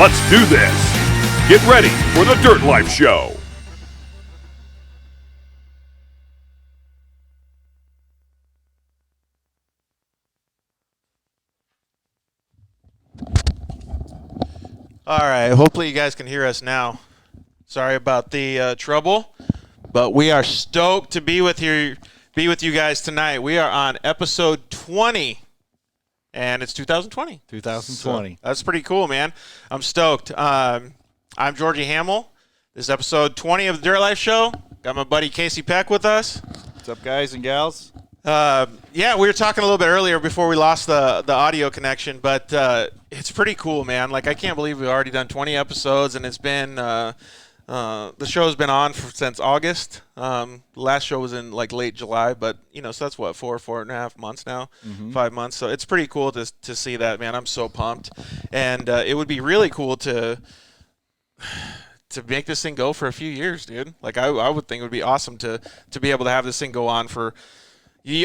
Let's do this. Get ready for the Dirt Life Show. All right, hopefully you guys can hear us now. Sorry about the trouble, but we are stoked to be with you guys tonight. We are on episode 20, and it's 2020. 2020. So that's pretty cool, man. I'm stoked. I'm Georgie Hamill. This is episode 20 of the Dirt Life Show. Got my buddy Casey Peck with us. What's up, guys and gals? Yeah, we were talking a little bit earlier before we lost the audio connection, but it's pretty cool, man. Like, I can't believe we've already done 20 episodes, and it's been the show's been on since August. The last show was in like late July, but so that's what, 4.5 months now, 5 months. So it's pretty cool to see that, man. I'm so pumped, and it would be really cool to make this thing go for a few years, dude. Like, I would think it would be awesome to be able to have this thing go on for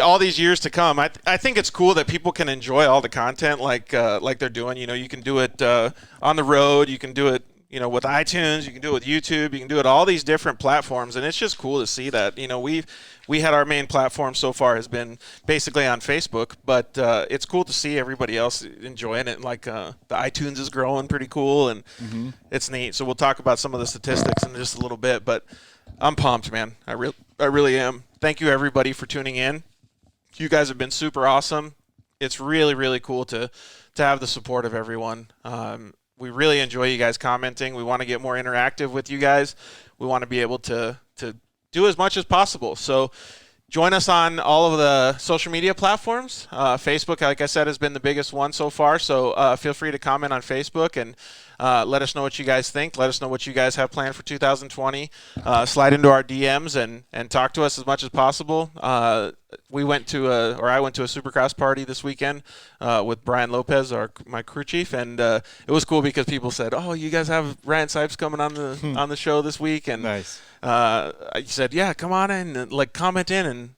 all these years to come. I think it's cool that people can enjoy all the content like they're doing. You can do it on the road. You can do it, with iTunes. You can do it with YouTube. You can do it all these different platforms, and it's just cool to see that. We had our main platform so far has been basically on Facebook, but it's cool to see everybody else enjoying it. Like the iTunes is growing pretty cool, and it's neat. So we'll talk about some of the statistics in just a little bit, but I'm pumped, man. I really am. Thank you, everybody, for tuning in. You guys have been super awesome. It's really, really cool to have the support of everyone. We really enjoy you guys commenting. We want to get more interactive with you guys. We want to be able to do as much as possible. So join us on all of the social media platforms. Facebook, like I said, has been the biggest one so far. So feel free to comment on Facebook and let us know what you guys think. Let us know what you guys have planned for 2020. Slide into our DMs and talk to us as much as possible. I went to a supercross party this weekend with Brian Lopez, my crew chief, and it was cool because people said, "Oh, you guys have Ryan Sipes coming on the show this week," and nice. I said, "Yeah, come on in, and, comment in and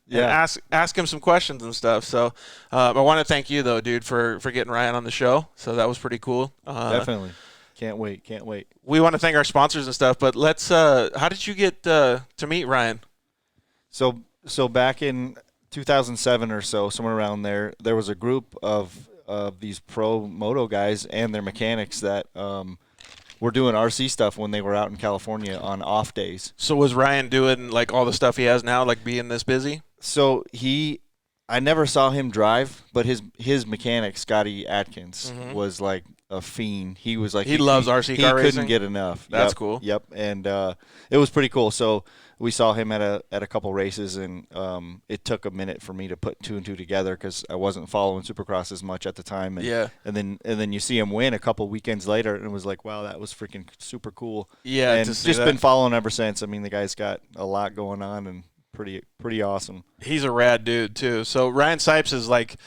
ask him some questions and stuff." So I want to thank you though, dude, for getting Ryan on the show. So that was pretty cool. Definitely. Can't wait. We want to thank our sponsors and stuff, but let's. How did you get to meet Ryan? So back in 2007 or so, somewhere around there was a group of these pro moto guys and their mechanics that were doing RC stuff when they were out in California on off days. So was Ryan doing like all the stuff he has now, like being this busy? So I never saw him drive, but his mechanic, Scotty Atkins, was like a fiend. He was like he loves RC car racing. He couldn't get enough. That's cool. Yep, and it was pretty cool. So we saw him at a couple races, and it took a minute for me to put two and two together because I wasn't following Supercross as much at the time. And, and then you see him win a couple weekends later, and it was like, wow, that was freaking super cool. Yeah, and just been following ever since. I mean, the guy's got a lot going on and pretty awesome. He's a rad dude too. So Ryan Sipes is like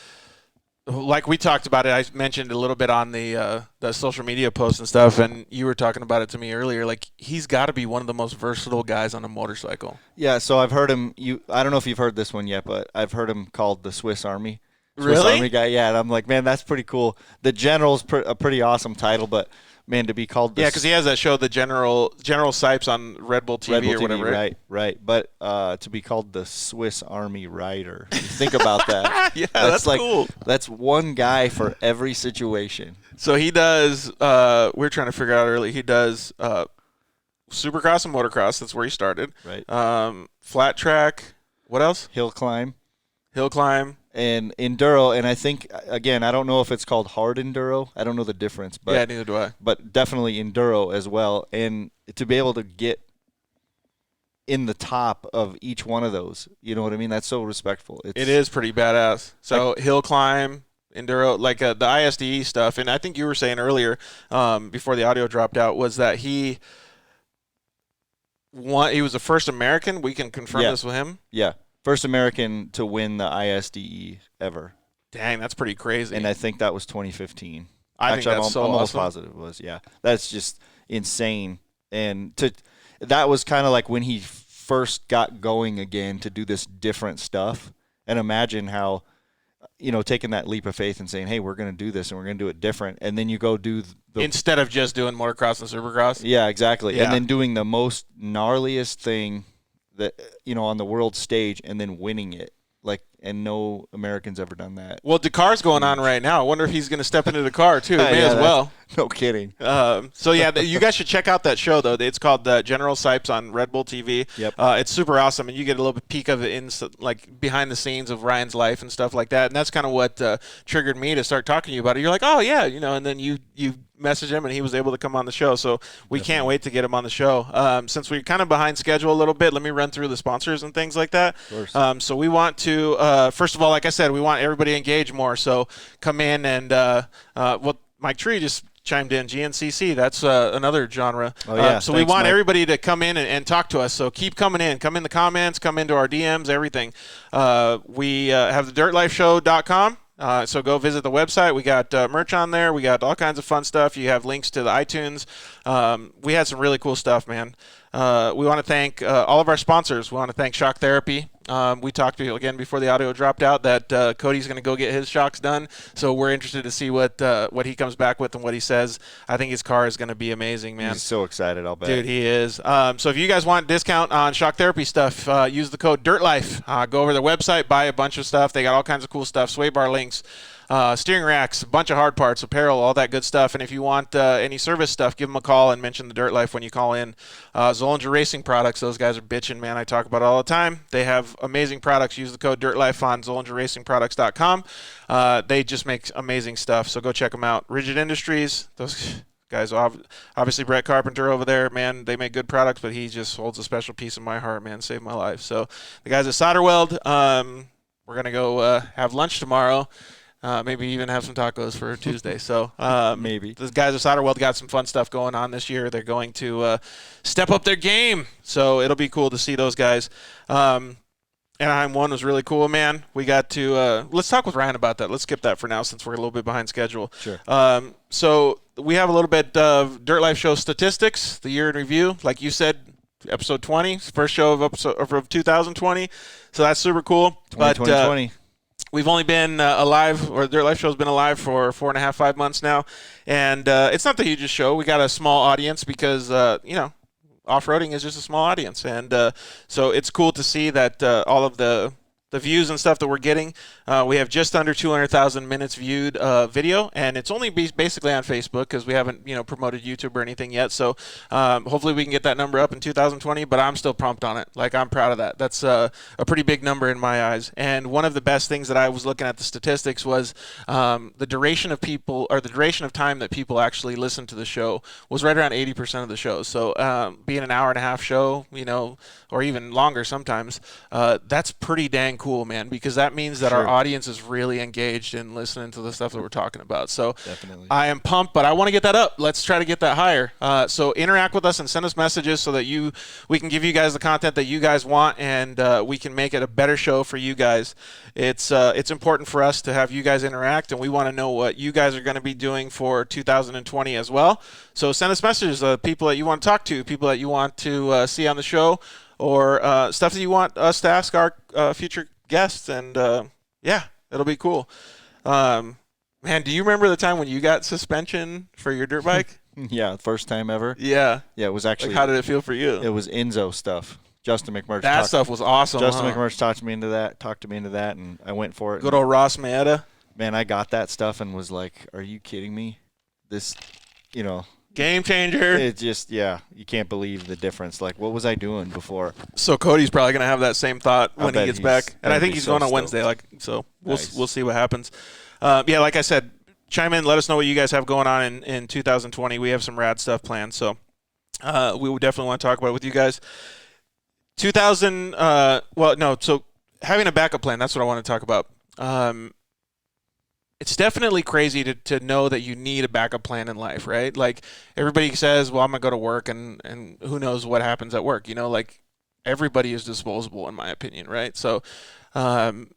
we talked about it. I mentioned a little bit on the social media posts and stuff, and you were talking about it to me earlier. Like, he's got to be one of the most versatile guys on a motorcycle. Yeah. So I've heard him. I don't know if you've heard this one yet, but I've heard him called the Swiss Army. Swiss Army guy. Yeah. And I'm like, man, that's pretty cool. The General's a pretty awesome title, but man, to be called the because he has that show, the General Sipes on RedBull TV or whatever. Right. But to be called the Swiss Army Rider, think about that. Yeah, that's like, cool. That's one guy for every situation. So he does. We're trying to figure out early. He does supercross and motocross. That's where he started. Right. Flat track. What else? Hill climb. And enduro, and I think, again, I don't know if it's called hard enduro. I don't know the difference. But yeah, neither do I. But definitely enduro as well. And to be able to get in the top of each one of those, you know what I mean? That's so respectful. It is pretty badass. So hill climb, enduro, like the ISDE stuff. And I think you were saying earlier, before the audio dropped out, was that he was the first American. We can confirm this with him. Yeah. First American to win the ISDE ever. Dang, that's pretty crazy. And I think that was 2015. I think that's so awesome. I'm almost positive it was, yeah. That's just insane. And that was kind of like when he first got going again to do this different stuff. And imagine how taking that leap of faith and saying, hey, we're going to do this and we're going to do it different. And then you go do instead of just doing motocross and supercross. Yeah, exactly. Yeah. And then doing the most gnarliest thing that, on the world stage and then winning it. And no American's ever done that. Well, Dakar's going on right now. I wonder if he's going to step into Dakar too. May as well. No kidding. So yeah, you guys should check out that show though. It's called General Sipes on RedBull TV. Yep. It's super awesome, and you get a little peek of it in behind the scenes of Ryan's life and stuff like that. And that's kind of what triggered me to start talking to you about it. You're like, oh yeah, and then you messaged him and he was able to come on the show. So we can't wait to get him on the show. Since we're kind of behind schedule a little bit, let me run through the sponsors and things like that. Of course. So we want to first of all, like I said, we want everybody to engage more. So come in and Mike Tree just chimed in. GNCC, that's another genre. Oh, yeah. So Thanks, we want Mike. everybody to come in and talk to us. So keep coming in. Come in the comments. Come into our DMs, everything. We have the dirtlifeshow.com. So go visit the website. We got merch on there. We got all kinds of fun stuff. You have links to the iTunes. We had some really cool stuff, man. We want to thank all of our sponsors. We want to thank Shock Therapy. We talked to you again before the audio dropped out that Cody's going to go get his shocks done. So we're interested to see what he comes back with and what he says. I think his car is going to be amazing, man. He's so excited, I'll bet. Dude, he is. So if you guys want discount on Shock Therapy stuff, use the code DIRTLIFE. Go over their website, buy a bunch of stuff. They got all kinds of cool stuff, sway bar links, steering racks, a bunch of hard parts, apparel, all that good stuff. And if you want any service stuff, give them a call and mention the Dirt Life when you call in. Zollinger Racing Products, those guys are bitching, man. I talk about it all the time. They have amazing products. Use the code DIRTLIFE on ZollingerRacingProducts.com. They just make amazing stuff, so go check them out. Rigid Industries, those guys, obviously Brett Carpenter over there, man, they make good products, but he just holds a special piece in my heart, man. Saved my life. So the guys at Solder Weld, we're going to go have lunch tomorrow. Maybe even have some tacos for Tuesday. So maybe. The guys at Solder Weld got some fun stuff going on this year. They're going to step up their game. So it'll be cool to see those guys. Anaheim 1 was really cool, man. We got to let's talk with Ryan about that. Let's skip that for now since we're a little bit behind schedule. Sure. So we have a little bit of Dirt Life Show statistics, the year in review. Like you said, episode 20, first show of 2020. So that's super cool. 2020. We've only been alive, or Dirt Life Show's been alive for 4.5, 5 months now. And it's not the hugest show. We got a small audience because, off-roading is just a small audience. And so it's cool to see that all of the views and stuff that we're getting. We have just under 200,000 minutes viewed video, and it's only basically on Facebook because we haven't, promoted YouTube or anything yet. So hopefully we can get that number up in 2020, but I'm still pumped on it. Like, I'm proud of that. That's a pretty big number in my eyes. And one of the best things that I was looking at the statistics was the duration of time that people actually listen to the show was right around 80% of the show. So being an hour and a half show, or even longer sometimes, that's pretty dang cool, man, because that means that Sure. our audience is really engaged in listening to the stuff that we're talking about. So Definitely. I am pumped, but I want to get that up. Let's try to get that higher. So interact with us and send us messages so that we can give you guys the content that you guys want, and we can make it a better show for you guys. It's important for us to have you guys interact, and we want to know what you guys are going to be doing for 2020 as well. So send us messages of people that you want to talk to, people that you want to see on the show, or stuff that you want us to ask our future guests, and it'll be cool. Man, do you remember the time when you got suspension for your dirt bike? Yeah, first time ever. Yeah. Yeah, it was actually. Like, how did it feel for you? It was Enzo stuff. Justin McMurch. That stuff was awesome. Justin McMurch talked me into that, and I went for it. Good old Ross Maeda. Man, I got that stuff and was like, "Are you kidding me? This, Game changer. It just, you can't believe the difference. Like, what was I doing before?" So Cody's probably going to have that same thought when he gets back. And I think he's going on Wednesday. So we'll see what happens. Like I said, chime in. Let us know what you guys have going on in 2020. We have some rad stuff planned. So we would definitely want to talk about it with you guys. So having a backup plan, that's what I want to talk about. It's definitely crazy to know that you need a backup plan in life, right? Like, everybody says, well, I'm going to go to work, and who knows what happens at work. Like, everybody is disposable, in my opinion, right? So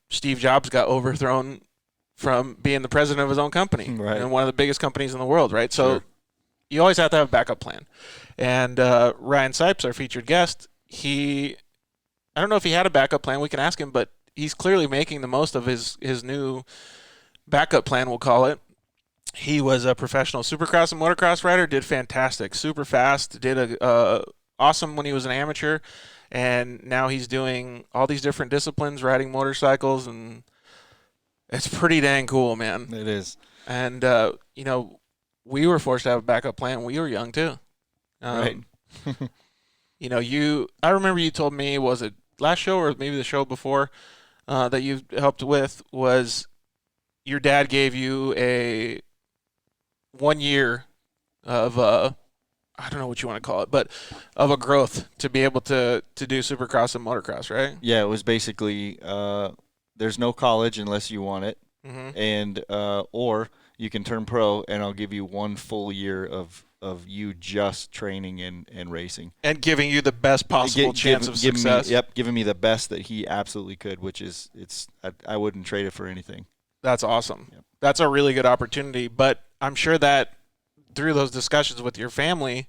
Steve Jobs got overthrown from being the president of his own company, right, and one of the biggest companies in the world, right? So sure. You always have to have a backup plan. And Ryan Sipes, our featured guest, I don't know if he had a backup plan. We can ask him, but he's clearly making the most of his new backup plan, we'll call it. He was a professional supercross and motocross rider, did fantastic, super fast, did awesome when he was an amateur, and now he's doing all these different disciplines, riding motorcycles, and it's pretty dang cool, man. It is. And, we were forced to have a backup plan. We were young, too. Right. I remember you told me, was it last show or maybe the show before that you helped with, was your dad gave you a 1 year of I don't know what you want to call it, but of a growth to be able to do supercross and motocross, right? Yeah, it was basically there's no college unless you want it, and or you can turn pro, and I'll give you 1 full year of you just training and racing. And giving you the best possible chance of success. Giving me the best that he absolutely could, which is I wouldn't trade it for anything. That's awesome. Yep. That's a really good opportunity, but I'm sure that through those discussions with your family,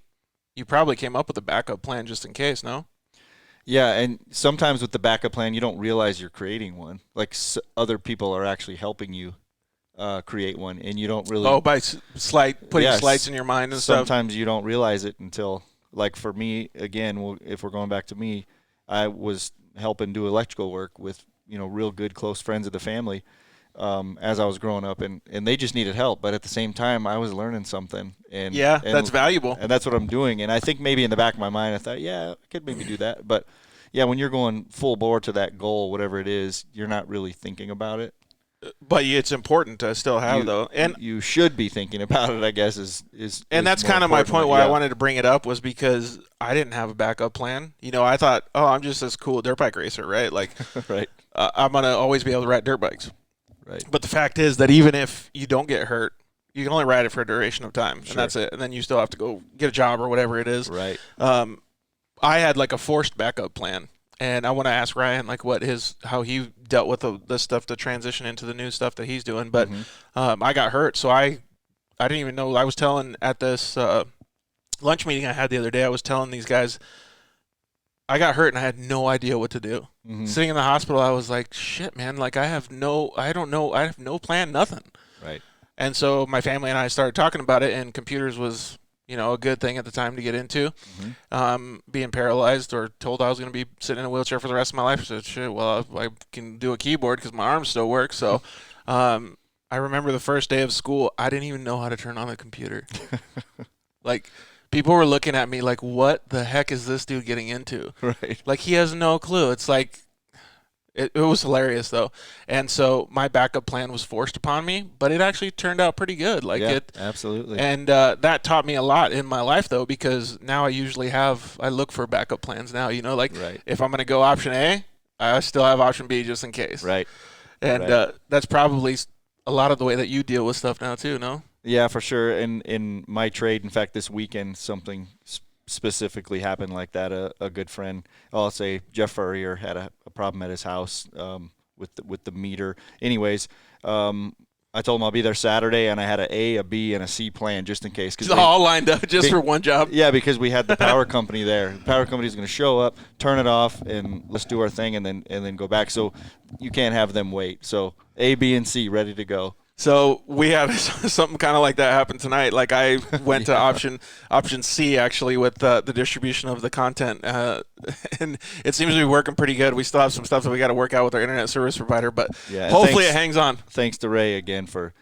you probably came up with a backup plan just in case, no? Yeah, and sometimes with the backup plan, you don't realize you're creating one. Like other people are actually helping you create one, and you don't really. Oh, by putting slights in your mind and stuff. Sometimes you don't realize it until, like for me, again, if we're going back to me, I was helping do electrical work with real good close friends of the family as I was growing up, and they just needed help. But at the same time, I was learning something, and that's valuable, and that's what I'm doing. And I think maybe in the back of my mind, I thought, I could maybe do that, but. Yeah, when you're going full bore to that goal, whatever it is, you're not really thinking about it. But it's important to still have, though. And you should be thinking about it, I guess, is and that's kind of my point why I wanted to bring it up, was because I didn't have a backup plan. I thought, I'm just this cool dirt bike racer, right? Like, right. I'm going to always be able to ride dirt bikes. Right. But the fact is that even if you don't get hurt, you can only ride it for a duration of time, and that's it. And then you still have to go get a job or whatever it is. Right. I had like a forced backup plan, and I want to ask Ryan like how he dealt with the stuff to transition into the new stuff that he's doing. But I got hurt, so I didn't even know. I was telling at this lunch meeting I had the other day, I was telling these guys I got hurt and I had no idea what to do. Sitting in the hospital, I was like, shit, man, like I have no plan, nothing. Right. And so my family and I started talking about it, and computers was a good thing at the time to get into. Being paralyzed or told I was going to be sitting in a wheelchair for the rest of my life. I said, shit, well, I can do a keyboard because my arms still work. So I remember the first day of school, I didn't even know how to turn on a computer. Like, people were looking at me like, what the heck is this dude getting into? Right. Like, he has no clue. It's like, it was hilarious, though. And so my backup plan was forced upon me, but it actually turned out pretty good. Absolutely. And that taught me a lot in my life, though, because now I look for backup plans now. If I'm going to go option A, I still have option B just in case. Right. And that's probably a lot of the way that you deal with stuff now, too, no? Yeah, for sure. In my trade, in fact, this weekend, something specifically happened like that. A good friend, I'll say Jeff Furrier, had a problem at his house with the meter. Anyways, I told him I'll be there Saturday, and I had an A, a B, and a C plan just in case. It's all lined up just for one job. Yeah, because we had the power company there. The power company's going to show up, turn it off, and let's do our thing, and then go back. So you can't have them wait. So A, B, and C ready to go. So we had something kind of like that happen tonight. Like I went to option C actually with the distribution of the content, and it seems to be working pretty good. We still have some stuff that we got to work out with our internet service provider, but hopefully it hangs on. Thanks to Ray again for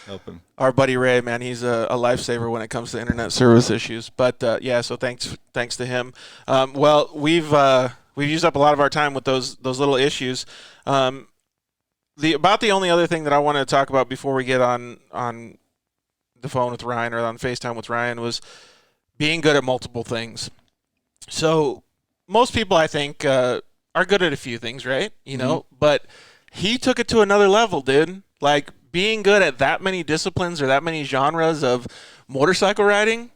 helping. Our buddy Ray, man, he's a lifesaver when it comes to internet service issues. But so thanks to him. Well, we've used up a lot of our time with those little issues. About the only other thing that I wanted to talk about before we get on the phone with Ryan or on FaceTime with Ryan was being good at multiple things. So most people, I think, are good at a few things, right? But he took it to another level, dude. Like being good at that many disciplines or that many genres of motorcycle riding.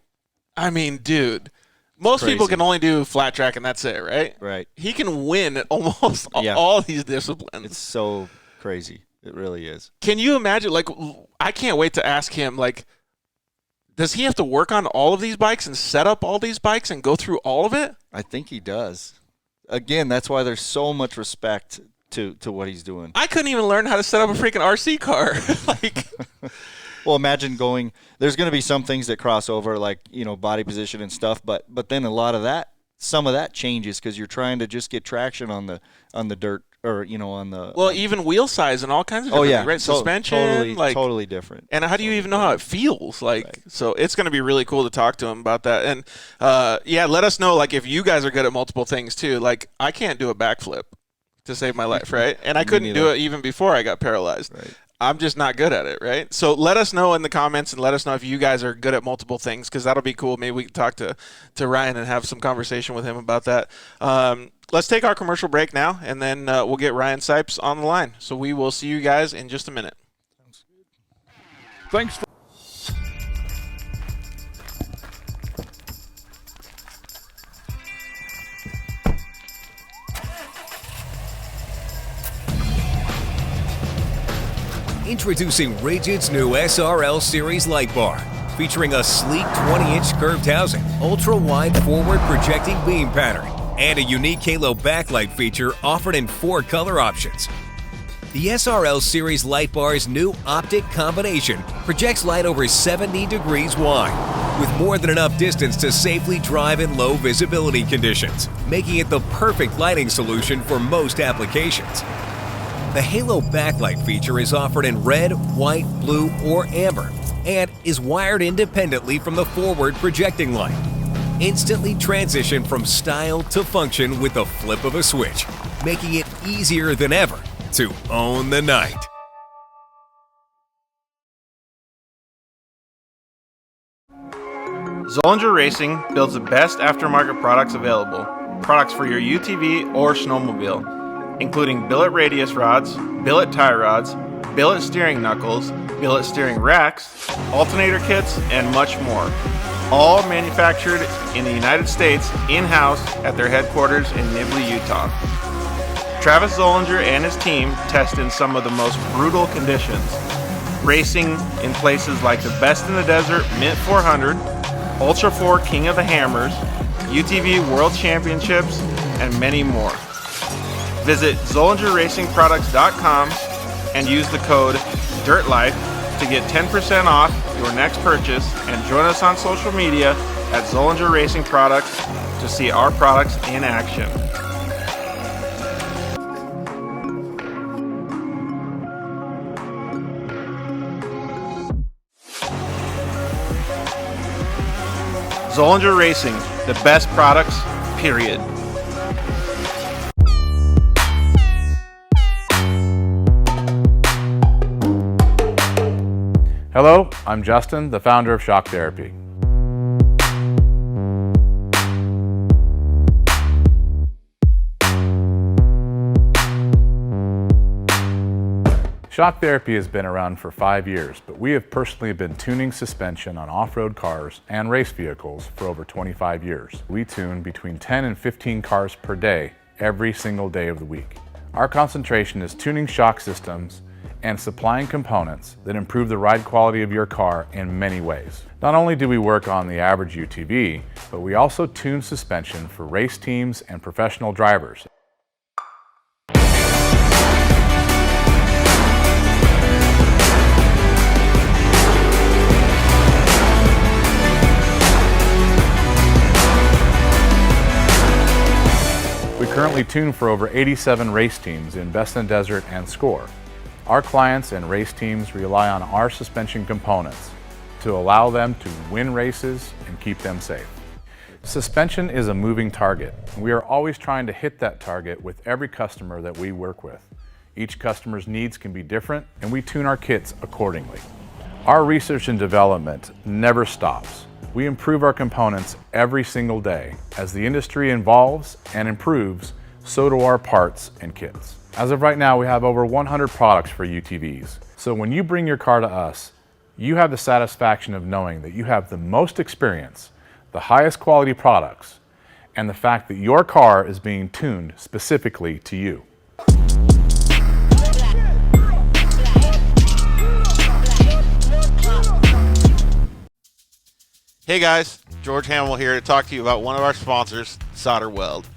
I mean, dude. Most people can only do flat track and that's it, right? Right. He can win at almost all these disciplines. It's so crazy. It really is. Can you imagine? Like, I can't wait to ask him, like, does he have to work on all of these bikes and set up all these bikes and go through all of it? I think he does. Again, that's why there's so much respect to what he's doing. I couldn't even learn how to set up a freaking RC car. Like, well, imagine going. There's going to be some things that cross over, like body position and stuff. But then a lot of that, some of that changes because you're trying to just get traction on the dirt or on the. Even wheel size and all kinds of different things, right? Suspension, totally different. And how do you even know how it feels? Like, right. So it's going to be really cool to talk to him about that. And let us know if you guys are good at multiple things too. Like, I can't do a backflip to save my life, right? And I couldn't do it even before I got paralyzed. Right. I'm just not good at it, right? So let us know in the comments and let us know if you guys are good at multiple things, because that'll be cool. Maybe we can talk to Ryan and have some conversation with him about that. Let's take our commercial break now, and then we'll get Ryan Sipes on the line. So we will see you guys in just a minute. Thanks for Introducing Rigid's new SRL Series light bar, featuring a sleek 20-inch curved housing, ultra-wide forward projecting beam pattern, and a unique halo backlight feature offered in 4 color options. The SRL Series light bar's new optic combination projects light over 70 degrees wide, with more than enough distance to safely drive in low visibility conditions, making it the perfect lighting solution for most applications. The Halo backlight feature is offered in red, white, blue, or amber, and is wired independently from the forward projecting light. Instantly transition from style to function with the flip of a switch, making it easier than ever to own the night. Zollinger Racing builds the best aftermarket products available. Products for your UTV or snowmobile, including billet radius rods, billet tie rods, billet steering knuckles, billet steering racks, alternator kits, and much more. All manufactured in the United States in-house at their headquarters in Nibley, Utah. Travis Zollinger and his team test in some of the most brutal conditions, racing in places like the Best in the Desert Mint 400, Ultra 4 King of the Hammers, UTV World Championships, and many more. Visit ZollingerRacingProducts.com and use the code DIRTLIFE to get 10% off your next purchase, and join us on social media at Zollinger Racing Products to see our products in action. Zollinger Racing, the best products, period. Hello, I'm Justin, the founder of Shock Therapy. Shock Therapy has been around for 5 years, but we have personally been tuning suspension on off-road cars and race vehicles for over 25 years. We tune between 10 and 15 cars per day, every single day of the week. Our concentration is tuning shock systems and supplying components that improve the ride quality of your car in many ways. Not only do we work on the average UTV, but we also tune suspension for race teams and professional drivers. We currently tune for over 87 race teams in Best in the Desert and Score. Our clients and race teams rely on our suspension components to allow them to win races and keep them safe. Suspension is a moving target. We are always trying to hit that target with every customer that we work with. Each customer's needs can be different, and we tune our kits accordingly. Our research and development never stops. We improve our components every single day. As the industry evolves and improves, so do our parts and kits. As of right now, we have over 100 products for UTVs. So when you bring your car to us, you have the satisfaction of knowing that you have the most experience, the highest quality products, and the fact that your car is being tuned specifically to you. Hey guys, George Hamill here to talk to you about one of our sponsors, Solder Weld.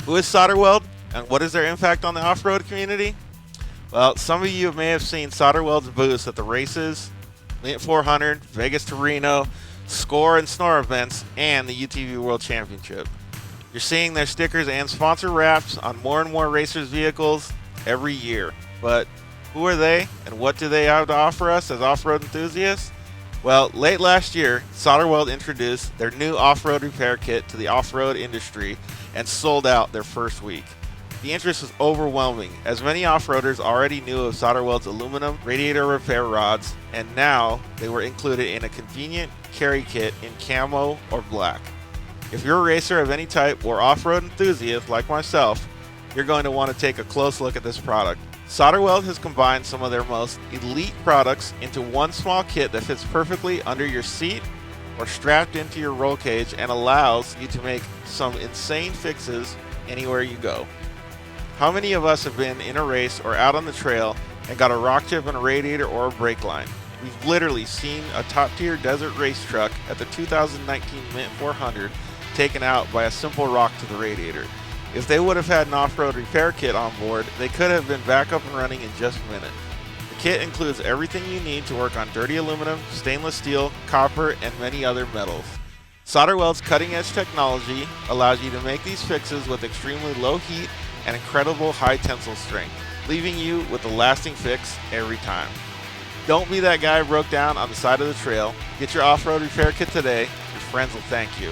Who is Solder Weld? And what is their impact on the off-road community? Well, some of you may have seen Solderweld's booths at the races, Lint 400, Vegas to Reno, Score and Snore events, and the UTV World Championship. You're seeing their stickers and sponsor wraps on more and more racers' vehicles every year. But who are they, and what do they have to offer us as off-road enthusiasts? Well, late last year, Solderweld introduced their new off-road repair kit to the off-road industry and sold out their first week. The interest was overwhelming, as many off-roaders already knew of Solderweld's aluminum radiator repair rods, and now they were included in a convenient carry kit in camo or black. If you're a racer of any type or off-road enthusiast like myself, you're going to want to take a close look at this product. Solderweld has combined some of their most elite products into one small kit that fits perfectly under your seat or strapped into your roll cage and allows you to make some insane fixes anywhere you go. How many of us have been in a race or out on the trail and got a rock chip in a radiator or a brake line? We've literally seen a top-tier desert race truck at the 2019 Mint 400 taken out by a simple rock to the radiator. If they would have had an off-road repair kit on board, they could have been back up and running in just a minute. The kit includes everything you need to work on dirty aluminum, stainless steel, copper, and many other metals. Solderweld's cutting-edge technology allows you to make these fixes with extremely low heat and incredible high tensile strength, leaving you with a lasting fix every time. Don't be that guy who broke down on the side of the trail. Get your off-road repair kit today. Your friends will thank you.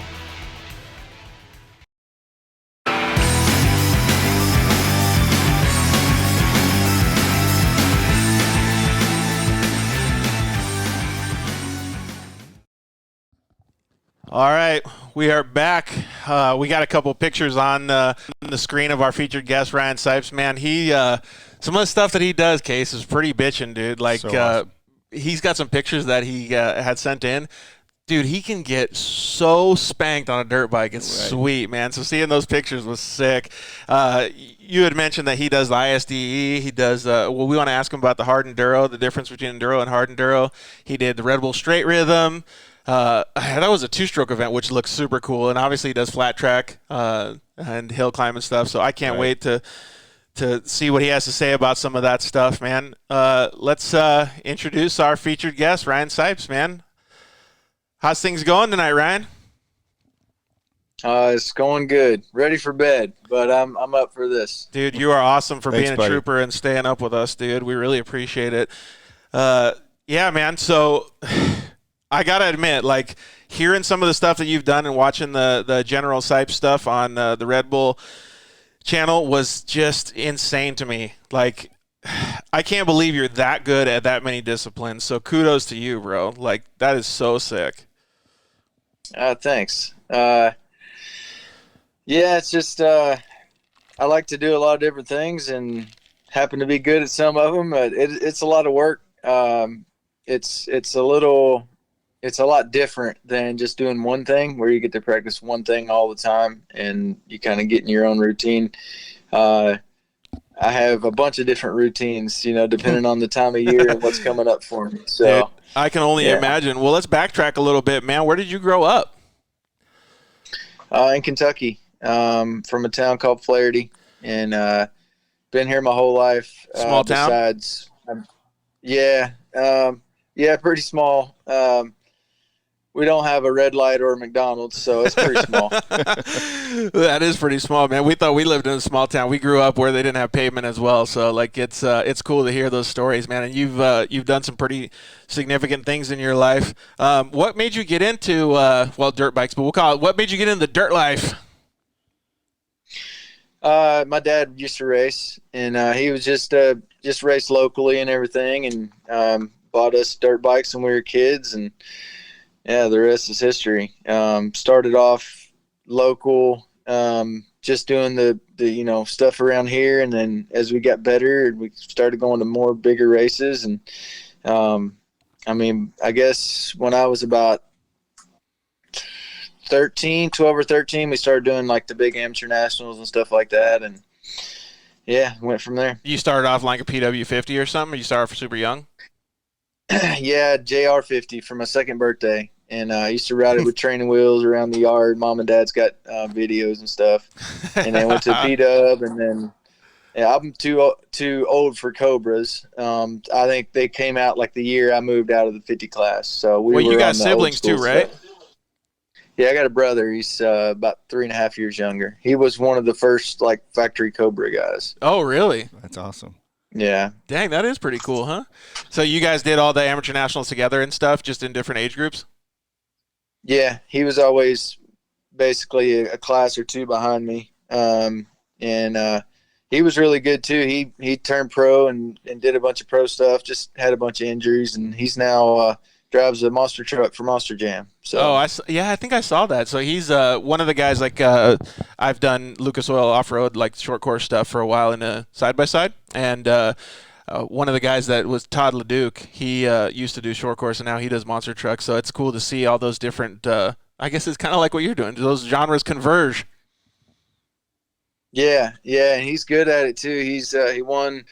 All right, we are back. We got a couple pictures on the screen of our featured guest, Ryan Sipes. Man, some of the stuff that he does, Case, is pretty bitchin', dude. Like, so awesome. He's got some pictures that he had sent in. Dude, he can get so spanked on a dirt bike. It's sweet, man. So seeing those pictures was sick. You had mentioned that he does the ISDE. He does, we want to ask him about the hard enduro, the difference between enduro and hard enduro. He did the RedBull Straight Rhythm. That was a two-stroke event, which looks super cool, and obviously he does flat track and hill climb and stuff. So I can't wait to see what he has to say about some of that stuff, man. Let's introduce our featured guest, Ryan Sipes, man. How's things going tonight, Ryan? It's going good. Ready for bed, but I'm up for this. Dude, you are awesome for Thanks, being a buddy. trooper and staying up with us, dude. We really appreciate it. Yeah, man. So I got to admit, like, hearing some of the stuff that you've done and watching the General Sipes stuff on the RedBull channel was just insane to me. Like, I can't believe you're that good at that many disciplines. So kudos to you, bro. Like, that is so sick. Thanks. Yeah, it's just I like to do a lot of different things and happen to be good at some of them. But it's a lot of work. It's a lot different than just doing one thing where you get to practice one thing all the time and you kind of get in your own routine. I have a bunch of different routines, depending on the time of year and what's coming up for me. So dude, I can only imagine. Well, let's backtrack a little bit, man. Where did you grow up? In Kentucky, from a town called Flaherty, and been here my whole life. Small town? Pretty small. We don't have a Red Light or a McDonald's, so it's pretty small. That is pretty small, man. We thought we lived in a small town. We grew up where they didn't have pavement as well, so like it's cool to hear those stories, man. And you've done some pretty significant things in your life. What made you get into dirt bikes, but we'll call it. What made you get into the dirt life? My dad used to race, and he was just race locally and everything, and bought us dirt bikes when we were kids, and yeah, the rest is history. Started off local, just doing the stuff around here, and then as we got better, we started going to more bigger races. And I guess when I was about 12 or 13, we started doing like the big amateur nationals and stuff like that, and yeah, went from there. You started off like a PW50 or something, or you started off super young? Yeah, JR50 for my second birthday. and I used to ride it with training wheels around the yard. Mom and Dad's got videos and stuff, and then went to P-Dub, and then I'm too old for Cobras. I think they came out like the year I moved out of the 50 class. So we were you got on the siblings old school too, right? stuff. Yeah, I got a brother. He's about 3.5 years younger. He was one of the first like factory Cobra guys. Oh, really? That's awesome. Yeah. Dang, that is pretty cool, huh? So you guys did all the amateur nationals together and stuff, just in different age groups? Yeah, he was always basically a class or two behind me. And he was really good too. He turned pro and did a bunch of pro stuff, just had a bunch of injuries, and he's now drives a monster truck for Monster Jam. So I think I saw that. So he's one of the guys, like I've done Lucas Oil off-road, like short course stuff for a while in a side-by-side, and one of the guys that was Todd LeDuc, he used to do short course, and now he does monster truck. So it's cool to see all those different, I guess it's kind of like what you're doing, those genres converge. Yeah, and he's good at it too. He won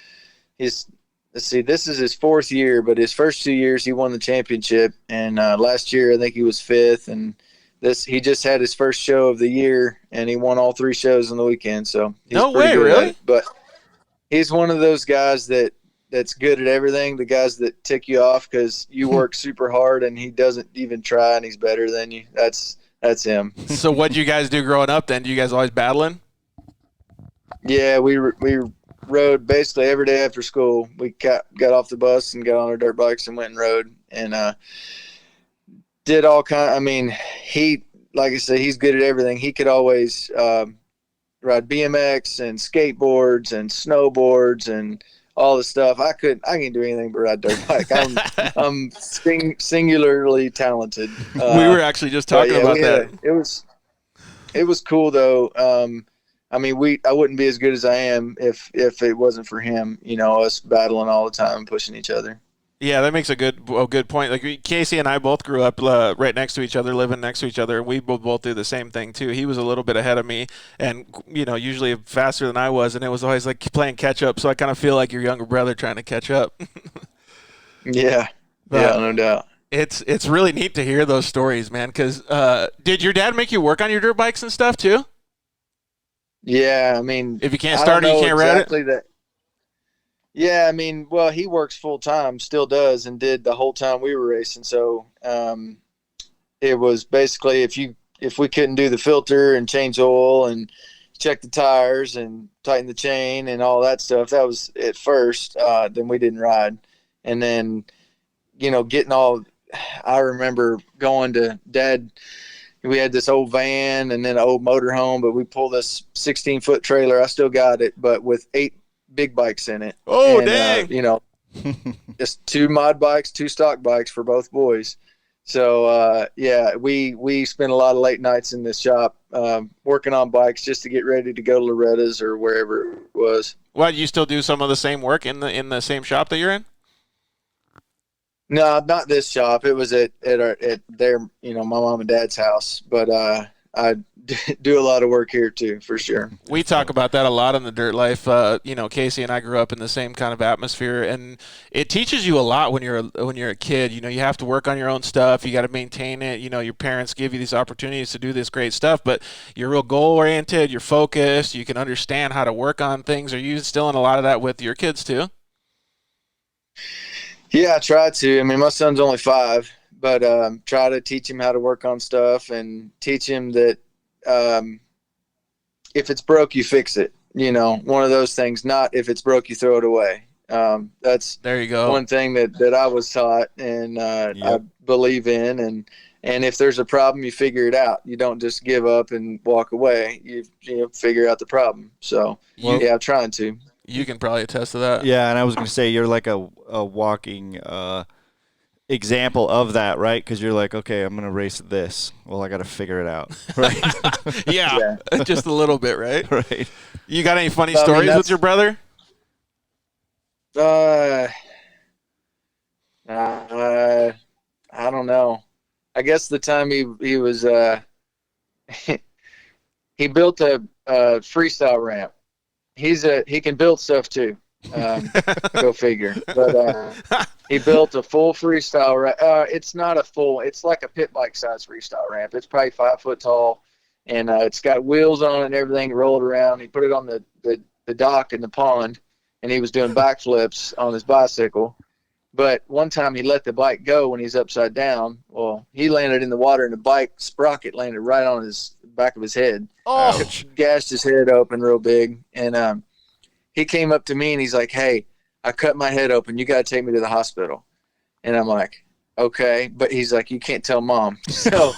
his, let's see, this is his 4th year, but his first 2 years he won the championship, and last year I think he was 5th, and he just had his first show of the year, and he won all 3 shows on the weekend. So he's no pretty way, good really? at it. But he's one of those guys that's good at everything. The guys that tick you off because you work super hard, and he doesn't even try, and he's better than you. That's him. So what'd you guys do growing up then? Do you guys always battling? Yeah, we rode basically every day after school. We got off the bus and got on our dirt bikes and went and rode, and did all kind. I mean, he, like I said, he's good at everything. He could always ride BMX and skateboards and snowboards and all the stuff. I can't do anything but ride dirt bike. I'm singularly talented. We were actually just talking about that. It was cool though. I mean, I wouldn't be as good as I am if it wasn't for him, us battling all the time and pushing each other. Yeah, that makes a good point. Like Casey and I both grew up right next to each other, living next to each other. We both do the same thing too. He was a little bit ahead of me, and usually faster than I was, and it was always like playing catch up. So I kind of feel like your younger brother trying to catch up. Yeah, no doubt. It's really neat to hear those stories, man. Because did your dad make you work on your dirt bikes and stuff too? Yeah, I mean, if you can't start it, you can't exactly ride it. Yeah, I mean, well, he works full time, still does, and did the whole time we were racing. So it was basically if we couldn't do the filter and change oil and check the tires and tighten the chain and all that stuff, that was at first. Then we didn't ride, and then getting all. I remember going to Dad. We had this old van and then an old motorhome, but we pulled this 16-foot trailer. I still got it, but with 8 big bikes in it. Oh, and, dang. Just 2 mod bikes, 2 stock bikes for both boys. So, we spent a lot of late nights in this shop working on bikes just to get ready to go to Loretta's or wherever it was. What, you still do some of the same work in the same shop that you're in? No, not this shop. It was at their, my mom and dad's house. But I do a lot of work here too, for sure. We talk about that a lot in the Dirt Life. Casey and I grew up in the same kind of atmosphere, and it teaches you a lot when you're a kid. You have to work on your own stuff. You got to maintain it. Your parents give you these opportunities to do this great stuff, but you're real goal oriented. You're focused. You can understand how to work on things. Are you instilling a lot of that with your kids too? Yeah, I try to. I mean, my son's only 5, but try to teach him how to work on stuff and teach him that if it's broke, you fix it. One of those things. Not if it's broke, you throw it away. That's there you go. One thing that I was taught and I believe in. And if there's a problem, you figure it out. You don't just give up and walk away. You figure out the problem. So I'm trying to. You can probably attest to that. Yeah, and I was going to say you're like a walking example of that, right? Because you're like, okay, I'm going to race this. Well, I got to figure it out, right? yeah, just a little bit, right? Right. You got any funny stories with your brother? I don't know. I guess the time he was he built a freestyle ramp. He can build stuff too. Go figure. But he built a full freestyle. It's not a full. It's like a pit bike size freestyle ramp. It's probably 5 foot tall, and it's got wheels on it and everything. Rolled around. He put it on the dock in the pond, and he was doing backflips on his bicycle. But one time he let the bike go when he's upside down. Well, he landed in the water, and the bike sprocket landed right on his back of his head. Oh, gashed his head open real big, and he came up to me and he's like, "Hey, I cut my head open. You got to take me to the hospital." And I'm like, "Okay," but he's like, "You can't tell Mom." So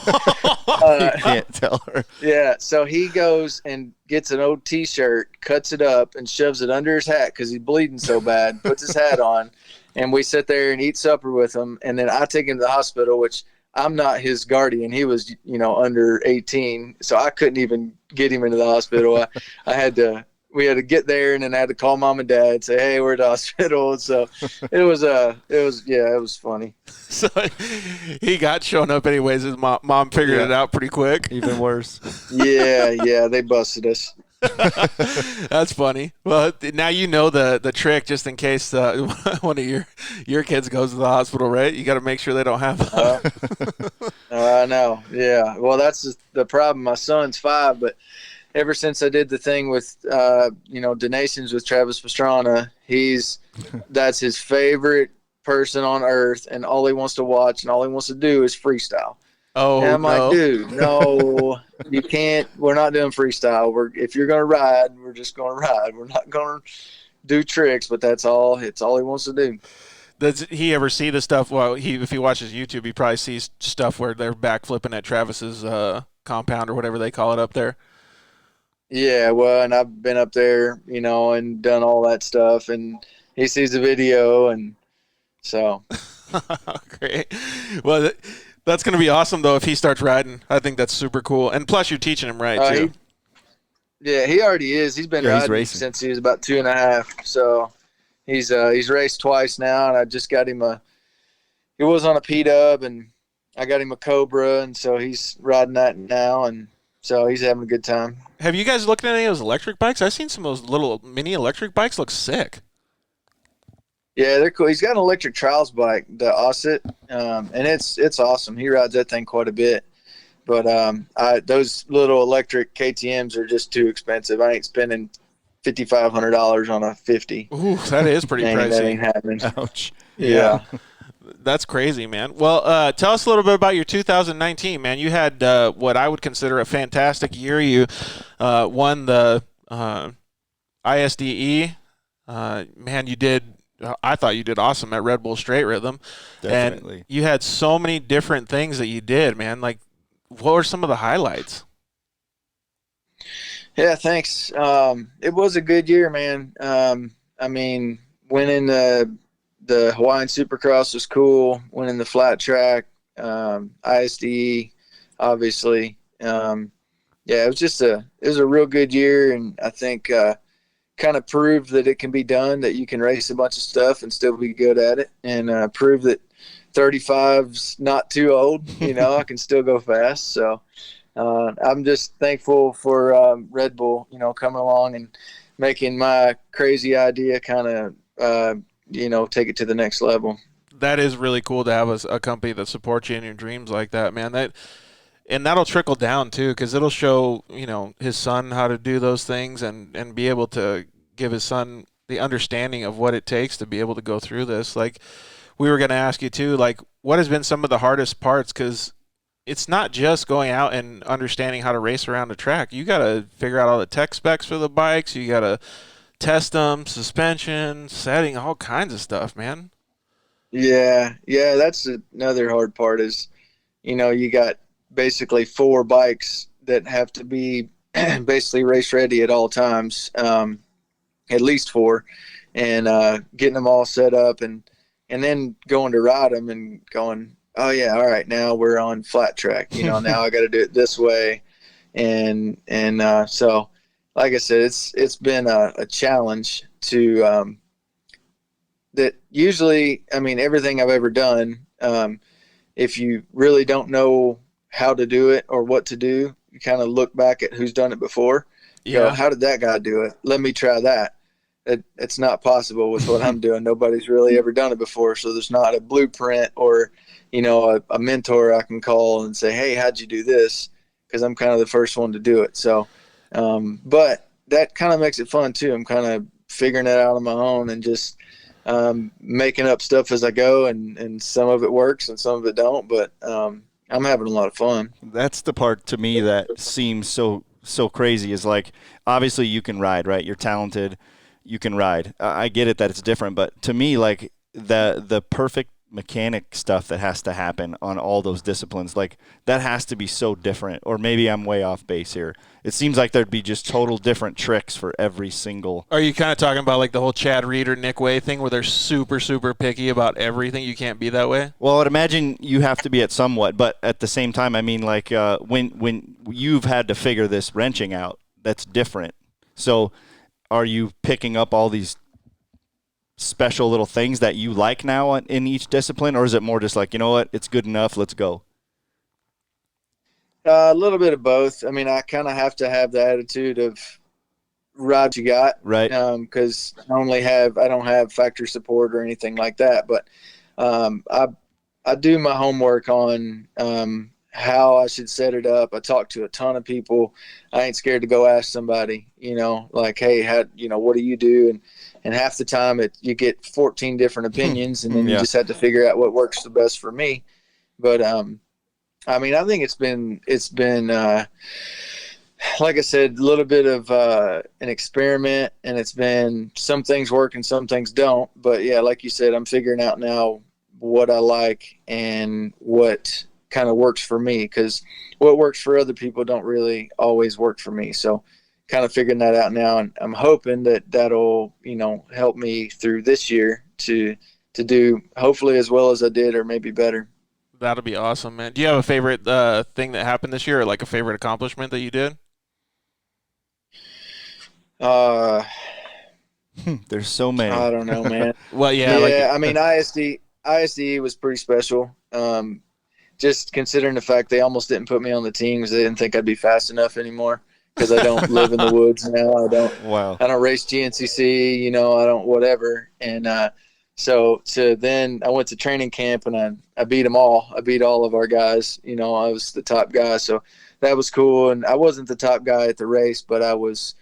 You can't tell her. yeah, so he goes and gets an old T-shirt, cuts it up, and shoves it under his hat because he's bleeding so bad. Puts his hat on, and we sit there and eat supper with him. And then I take him to the hospital, which I'm not his guardian. He was, under 18, so I couldn't even get him into the hospital. We had to get there, and then I had to call Mom and Dad, say, "Hey, we're at the hospital." So it was funny. So he got shown up anyways. His mom figured it out pretty quick. Even worse. Yeah, they busted us. That's funny. Well, now you know the trick, just in case one of your kids goes to the hospital, right? You got to make sure they don't have. I know. Yeah. Well, that's the problem. My son's 5, but ever since I did the thing with donations with Travis Pastrana, that's his favorite person on earth, and all he wants to watch and all he wants to do is freestyle. Oh, and I'm like, dude, no, you can't. We're not doing freestyle. If you're gonna ride, we're just gonna ride. We're not gonna do tricks. But it's all he wants to do. Does he ever see the stuff? Well, if he watches YouTube, he probably sees stuff where they're backflipping at Travis's compound or whatever they call it up there. Yeah, well, and I've been up there, and done all that stuff, and he sees the video, and so. Great. Well, that's going to be awesome, though, if he starts riding. I think that's super cool. And plus, you're teaching him right, too. He already is. He's been riding since he was about 2.5. So he's raced twice now, and I just got him he was on a P-Dub, and I got him a Cobra, and so he's riding that now, and so he's having a good time. Have you guys looked at any of those electric bikes? I've seen some of those little mini electric bikes look sick. Yeah, they're cool. He's got an electric trials bike, the Osset, and it's awesome. He rides that thing quite a bit. But those little electric KTMs are just too expensive. I ain't spending $5,500 on a 50. Ooh, that is pretty pricey. That ain't happening. Ouch. Yeah. That's crazy, man. Well, tell us a little bit about your 2019, man. You had what I would consider a fantastic year. You won the ISDE. Man, you did. I thought you did awesome at RedBull Straight Rhythm. Definitely. And you had so many different things that you did, man. Like, what were some of the highlights? Yeah, thanks. It was a good year, man. I mean, winning the Hawaiian Supercross was cool. Winning the flat track, ISDE, obviously. Yeah, it was a real good year, and I think kind of proved that it can be done, that you can race a bunch of stuff and still be good at it, and prove that 35's not too old. I can still go fast. So I'm just thankful for Red Bull, coming along and making my crazy idea kind of, take it to the next level. That is really cool to have a company that supports you in your dreams like that, man. And that'll trickle down too, because it'll show, his son how to do those things and be able to give his son the understanding of what it takes to be able to go through this. Like, we were going to ask you too, like, what has been some of the hardest parts? Because it's not just going out and understanding how to race around the track. You got to figure out all the tech specs for the bikes. You got to test them, suspension, setting, all kinds of stuff, man. Yeah, that's another hard part is, you got basically 4 bikes that have to be basically race ready at all times, at least 4, and getting them all set up and then going to ride them and going, oh yeah, all right, now we're on flat track, now I got to do it this way. And so, like I said, it's been a challenge to that usually, I mean, everything I've ever done, if you really don't know how to do it or what to do, you kind of look back at who's done it before. Yeah. How did that guy do it? Let me try that. it's not possible with what I'm doing. Nobody's really ever done it before. So there's not a blueprint or, a mentor I can call and say, hey, how'd you do this? Because I'm kind of the first one to do it. So, but that kind of makes it fun too. I'm kind of figuring it out on my own and just making up stuff as I go, and some of it works and some of it don't. But I'm having a lot of fun. That's the part to me that seems so crazy is like, obviously you can ride, right? You're talented. You can ride. I get it that it's different, but to me, like the perfect mechanic stuff that has to happen on all those disciplines, like that has to be so different. Or maybe I'm way off base here. It seems like there'd be just total different tricks for every single. Are you kind of talking about like the whole Chad Reed or Nick Way thing where they're super, super picky about everything? You can't be that way? Well, I'd imagine you have to be at somewhat, but at the same time, I mean, like when you've had to figure this wrenching out, that's different. So are you picking up all these special little things that you like now in each discipline, or is it more just like, you know what, it's good enough, let's go? A little bit of both. I mean, I kind of have to have the attitude of ride what you got, right? Because I don't have factory support or anything like that. But I do my homework on how I should set it up. I talk to a ton of people. I ain't scared to go ask somebody, like, hey, what do you do? And half the time you get 14 different opinions, and then you just have to figure out what works the best for me. But I mean, I think it's been like I said, a little bit of an experiment, and it's been some things work and some things don't. But yeah, like you said, I'm figuring out now what I like and what kind of works for me, because what works for other people don't really always work for me. So kind of figuring that out now, and I'm hoping that'll help me through this year to do hopefully as well as I did, or maybe better. That'll be awesome, man. Do you have a favorite thing that happened this year, or like a favorite accomplishment that you did? There's so many. I don't know, man. Well, yeah. I mean, ISDE was pretty special. Just considering the fact they almost didn't put me on the team because they didn't think I'd be fast enough anymore, because I don't live in the woods now. I don't race GNCC, I don't whatever. And so then I went to training camp, and I beat them all. I beat all of our guys. I was the top guy. So that was cool. And I wasn't the top guy at the race, but I was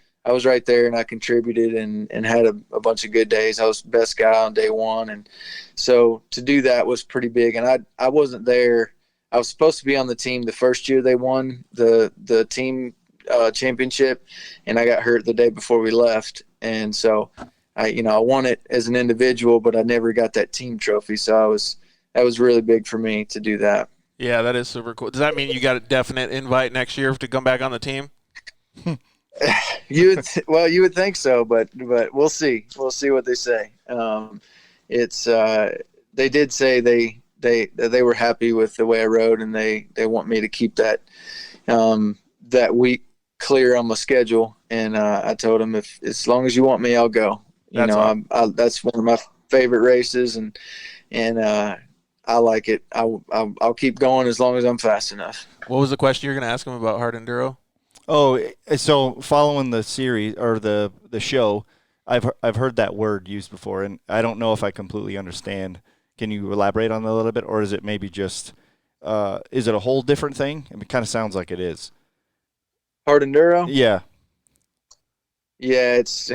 right there, and I contributed and had a bunch of good days. I was best guy on day one. And so to do that was pretty big. And I wasn't there. I was supposed to be on the team the first year they won the team championship, and I got hurt the day before we left. And so I won it as an individual, but I never got that team trophy. So that was really big for me to do that. Yeah, that is super cool. Does that mean you got a definite invite next year to come back on the team? You would think so, but we'll see. We'll see what they say. They did say they were happy with the way I rode, and they want me to keep that week clear on my schedule. And I told them, as long as you want me, I'll go. That's one of my favorite races, and I like it. I'll keep going as long as I'm fast enough. What was the question you were going to ask him about hard enduro? Oh, so following the series or the show, I've heard that word used before, and I don't know if I completely understand. Can you elaborate on that a little bit, or is it maybe just is it a whole different thing? It kind of sounds like it is. Hard enduro? Yeah. Yeah, it's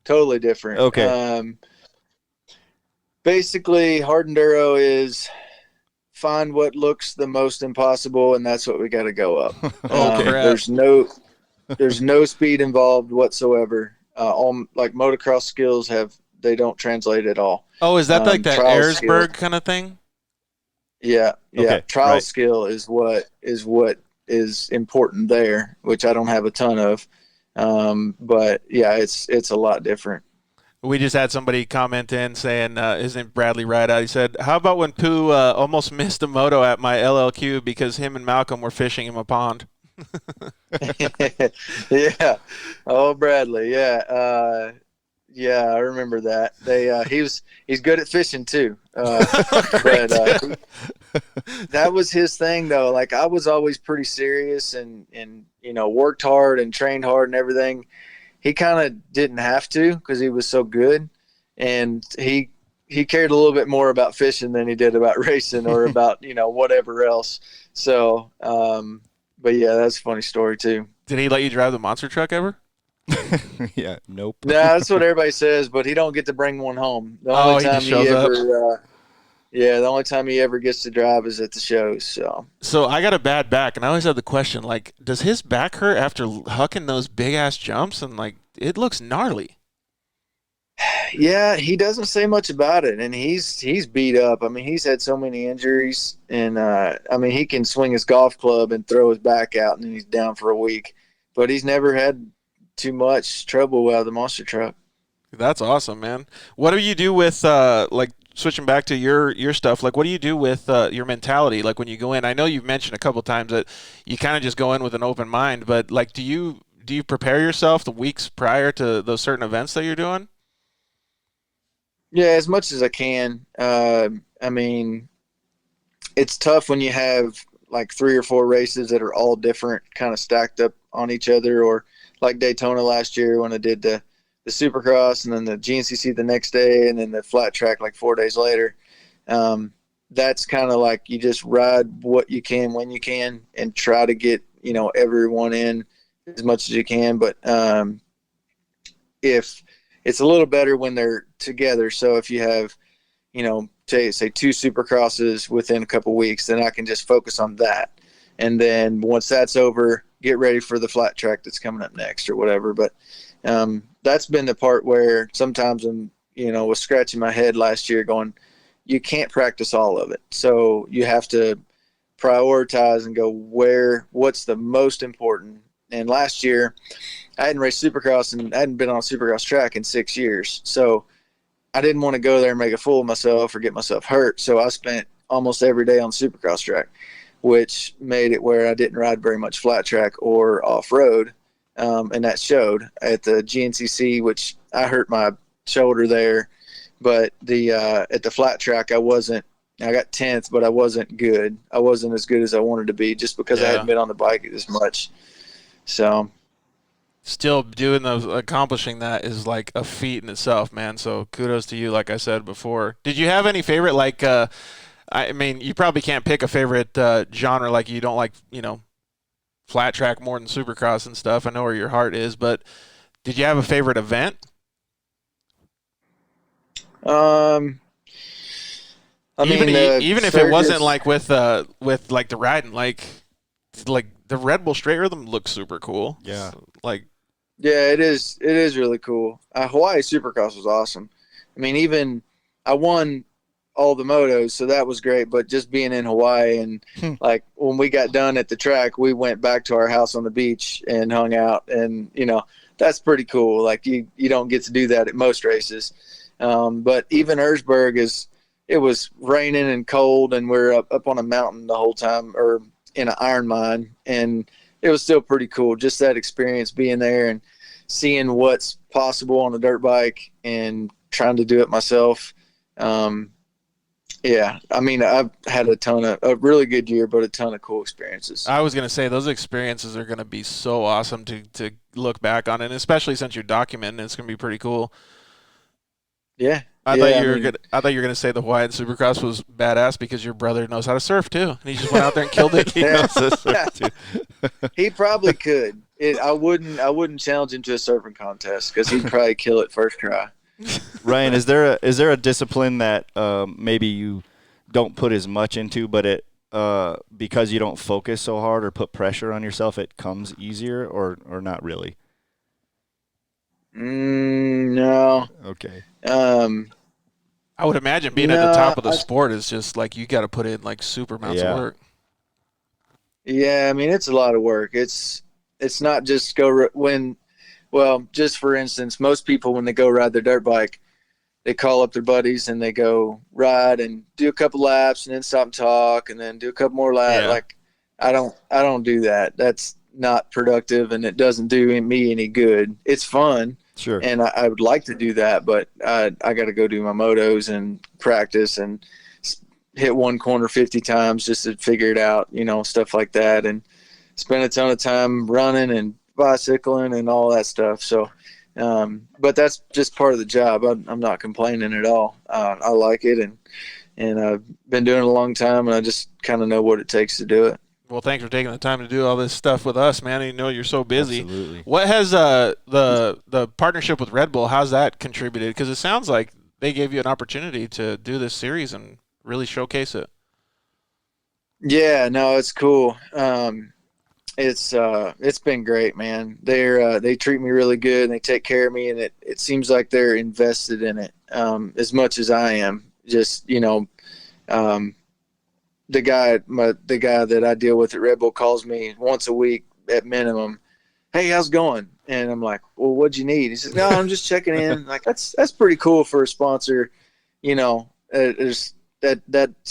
totally different. Okay. Basically, hard enduro is find what looks the most impossible, and that's what we got to go up. There's no speed involved whatsoever. All like motocross skills they don't translate at all. Oh, is that like that Ayresburg kind of thing? Yeah. Okay, trial skill is what is important there, which I don't have a ton of. But yeah, it's a lot different. We just had somebody comment in saying, isn't Bradley right out? He said, how about when Pooh almost missed a moto at my LLQ because him and Malcolm were fishing in a pond? Yeah. Oh, Bradley. Yeah. Yeah, I remember that. He's good at fishing too. But that was his thing though. Like I was always pretty serious and worked hard and trained hard and everything. he kind of didn't have to because he was so good, and he cared a little bit more about fishing than he did about racing or about whatever else. So, but yeah, that's a funny story too. Did he let you drive the monster truck ever? Yeah, nope. No, that's what everybody says, but he don't get to bring one home. The only he time just shows up. The only time he ever gets to drive is at the shows. So I got a bad back, and I always have the question, like, does his back hurt after hucking those big ass jumps? And like, it looks gnarly. Yeah, he doesn't say much about it, and he's beat up. I mean, he's had so many injuries, and he can swing his golf club and throw his back out, and then he's down for a week. But he's never had too much trouble out of the monster truck. That's awesome, man. What do you do with like switching back to your stuff? Like, what do you do with your mentality? Like when you go in, I know you've mentioned a couple times that you kind of just go in with an open mind, but like, do you prepare yourself the weeks prior to those certain events that you're doing? Yeah, as much as I can. I mean, it's tough when you have like 3 or 4 races that are all different, kind of stacked up on each other, or like Daytona last year when I did the supercross and then the GNCC the next day and then the flat track like 4 days later. That's kind of like you just ride what you can when you can and try to get, everyone in as much as you can. But if it's a little better when they're together. So if you have, say 2 supercrosses within a couple weeks, then I can just focus on that. And then once that's over, get ready for the flat track that's coming up next or whatever. But that's been the part where sometimes I'm, was scratching my head last year going, you can't practice all of it. So you have to prioritize and go what's the most important. And last year I hadn't raced supercross and I hadn't been on a supercross track in 6 years. So I didn't want to go there and make a fool of myself or get myself hurt. So I spent almost every day on the supercross track, which made it where I didn't ride very much flat track or off-road. And that showed at the GNCC, which I hurt my shoulder there. But at the flat track, I got 10th, but I wasn't good. I wasn't as good as I wanted to be just because I hadn't been on the bike as much. So still accomplishing that is like a feat in itself, man. So kudos to you, like I said before. Did you have any favorite, like, I mean, you probably can't pick a favorite genre, like you don't like, flat track more than supercross and stuff. I know where your heart is, but did you have a favorite event? Even if it wasn't like with like the riding, like the RedBull Straight Rhythm looks super cool. Yeah. Yeah, it is really cool. Hawaii Supercross was awesome. I mean, even I won all the motos, so that was great. But just being in Hawaii and like when we got done at the track, we went back to our house on the beach and hung out, and that's pretty cool. Like you don't get to do that at most races. But even Erzberg it was raining and cold, and we're up on a mountain the whole time, or in an iron mine, and it was still pretty cool. Just that experience being there and seeing what's possible on a dirt bike and trying to do it myself. Yeah, I mean, I've had a really good year, but a ton of cool experiences. I was going to say those experiences are going to be so awesome to look back on, and especially since you're documenting, it's going to be pretty cool. Yeah. I thought you were going to say the Hawaiian Supercross was badass because your brother knows how to surf too, and he just went out there and killed it. He knows how to surf too. He probably could. I wouldn't challenge him to a surfing contest because he'd probably kill it first try. Ryan, is there a discipline that maybe you don't put as much into, but it because you don't focus so hard or put pressure on yourself, it comes easier, or not really? No. Okay. I would imagine being at the top of the sport is just like you got to put in like super amounts of work. Yeah, I mean it's a lot of work. It's not just just for instance, most people when they go ride their dirt bike, they call up their buddies and they go ride and do a couple laps and then stop and talk and then do a couple more laps. Yeah. Like I don't do that. That's not productive and it doesn't do me any good. It's fun. Sure. And I would like to do that, but I got to go do my motos and practice and hit one corner 50 times just to figure it out, stuff like that, and spend a ton of time running and bicycling and all that stuff. So But that's just part of the job. I'm not complaining at all. I like it, and I've been doing it a long time, and I just kind of know what it takes to do it. Well, thanks for taking the time to do all this stuff with us, man. I know you're so busy. Absolutely. What has the partnership with Red Bull, how's that contributed? Because it sounds like they gave you an opportunity to do this series and really showcase it. Yeah, no, it's cool. It's been great, man. They treat me really good, and they take care of me, and it seems like they're invested in it as much as I am. Just, the guy that I deal with at Red Bull calls me once a week at minimum. Hey, how's it going? And I'm like, well, what'd you need? He says, no, I'm just checking in. Like, that's pretty cool for a sponsor. That's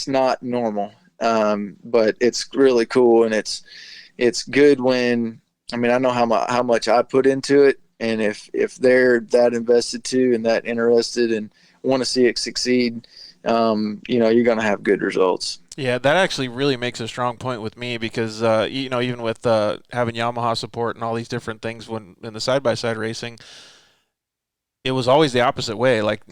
not normal. But it's really cool, and it's good when, I know how much I put into it. And if they're that invested too, and that interested and want to see it succeed, you're going to have good results. Yeah, that actually really makes a strong point with me because, even with having Yamaha support and all these different things when in the side-by-side racing, it was always the opposite way. Like,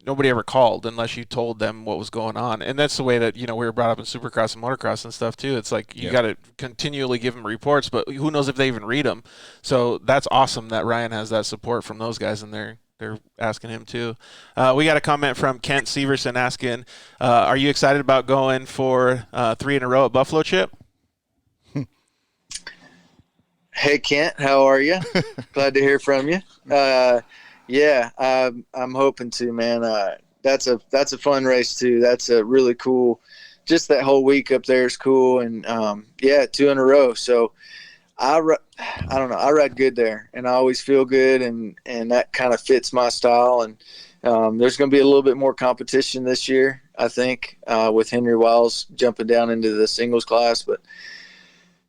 nobody ever called unless you told them what was going on. And that's the way that, we were brought up in supercross and motocross and stuff too. It's like you got to continually give them reports, but who knows if they even read them. So that's awesome that Ryan has that support from those guys, and they're asking him too. We got a comment from Kent Severson asking, are you excited about going for 3 in a row at Buffalo, Chip? Hey, Kent, how are you? Glad to hear from you. Yeah, I'm hoping to, man. That's a fun race too. That's a really cool. Just that whole week up there is cool, and 2 in a row. So I don't know. I ride good there, and I always feel good, and that kind of fits my style. And there's going to be a little bit more competition this year, I think, with Henry Wiles jumping down into the singles class. But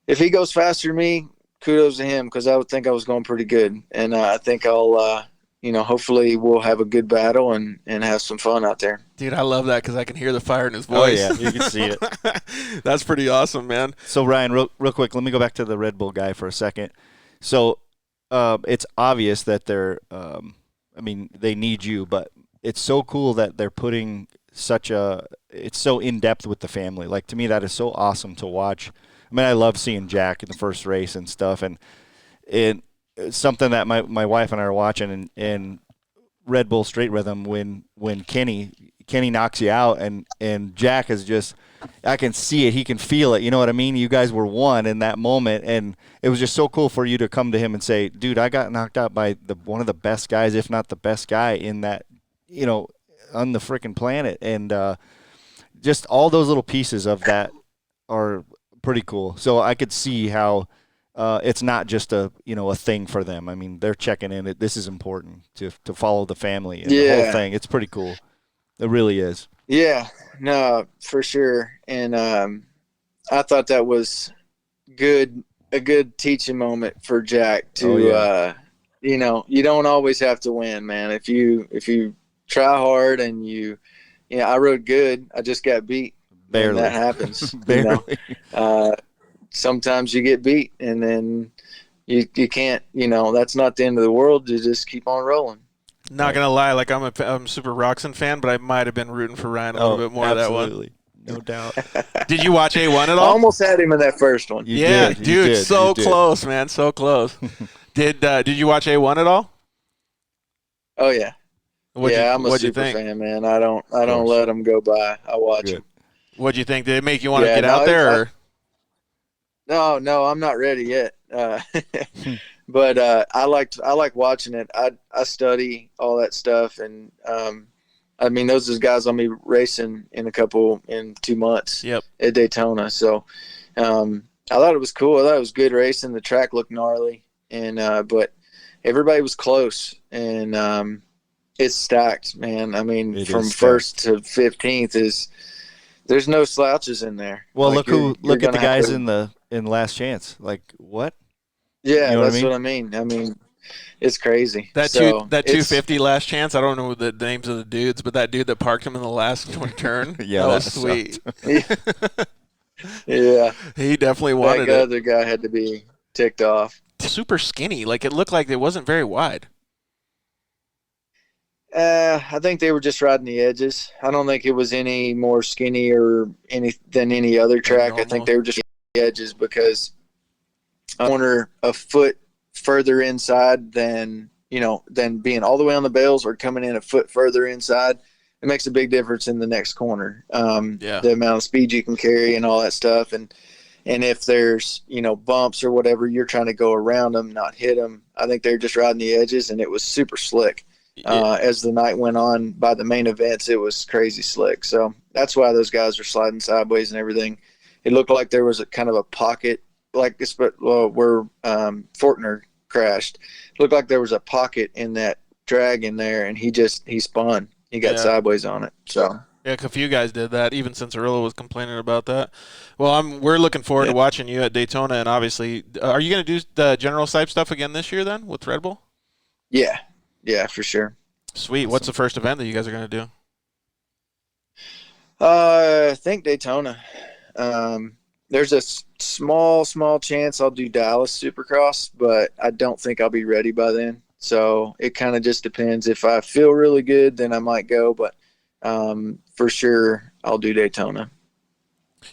if he goes faster than me, kudos to him, because I would think I was going pretty good, and I think I'll. Hopefully we'll have a good battle and have some fun out there. Dude, I love that because I can hear the fire in his voice. Oh, yeah, you can see it. That's pretty awesome, man. So, Ryan, real quick, let me go back to the Red Bull guy for a second. So it's obvious that they need you, but it's so cool that they're putting it's so in-depth with the family. Like, to me, that is so awesome to watch. I love seeing Jack in the first race and stuff, and it's something that my wife and I are watching, and Red Bull Straight Rhythm when Kenny knocks you out, and Jack is just, I can see it, he can feel it, you know what I mean? You guys were one in that moment, and it was just so cool for you to come to him and say, dude, I got knocked out by one of the best guys, if not the best guy in that, on the freaking planet. And just all those little pieces of that are pretty cool. So I could see how it's not just a thing for them. They're checking in. This is important to follow the family and the whole thing. It's pretty cool. It really is. Yeah, no, for sure. And I thought that was a good teaching moment for Jack to, you don't always have to win, man. If you try hard and I rode good, I just got beat. Barely. And that happens. Barely. Sometimes you get beat, and then you can't, that's not the end of the world. You just keep on rolling. Not going to lie, like I'm a Super Roxon fan, but I might have been rooting for Ryan a little bit more absolutely. That one. No doubt. Did you watch A1 at all? I almost had him in that first one. You yeah, did. dude, You did. so You did. close, man, so close. Did you watch A1 at all? Oh yeah. I'm a super fan, man. I don't let them go by. I watch them. What'd you think? Did it make you want to get out there? Or? No, I'm not ready yet. But I like watching it. I study all that stuff, and those are guys I'll be racing in 2 months. Yep. At Daytona. So I thought it was cool. I thought it was good racing. The track looked gnarly, and but everybody was close, and it's stacked, man. From first to 15th there's no slouches in there. Well, like look at the guys in Last Chance. Like, what? Yeah, you know that's what I mean. It's crazy. That 250 Last Chance, I don't know the names of the dudes, but that dude that parked him in the last turn, yeah, that was sweet. Yeah. He definitely wanted that it. other guy had to be ticked off. Super skinny. Like, it looked like it wasn't very wide. I think they were just riding the edges. I don't think it was any more skinny or than any other track. I think they were just the edges because I corner a foot further inside than being all the way on the bales or coming in a foot further inside. It makes a big difference in the next corner. The amount of speed you can carry and all that stuff. And if there's, bumps or whatever, you're trying to go around them, not hit them. I think they're just riding the edges, and it was super slick. As the night went on by the main events, it was crazy slick. So that's why those guys are sliding sideways and everything. It looked like there was a kind of a pocket, like this, but where Fortner crashed. It looked like there was a pocket in that drag in there, and he spun. He got sideways on it. So yeah, a few guys did that. Even Cincerello was complaining about that. Well, we're looking forward to watching you at Daytona, and obviously, are you going to do the General Sipes stuff again this year then with Red Bull? Yeah, for sure. Sweet. What's the first event that you guys are going to do? I think Daytona. There's a small chance I'll do Dallas Supercross, but I don't think I'll be ready by then. So it kind of just depends. If I feel really good, then I might go, but for sure I'll do Daytona.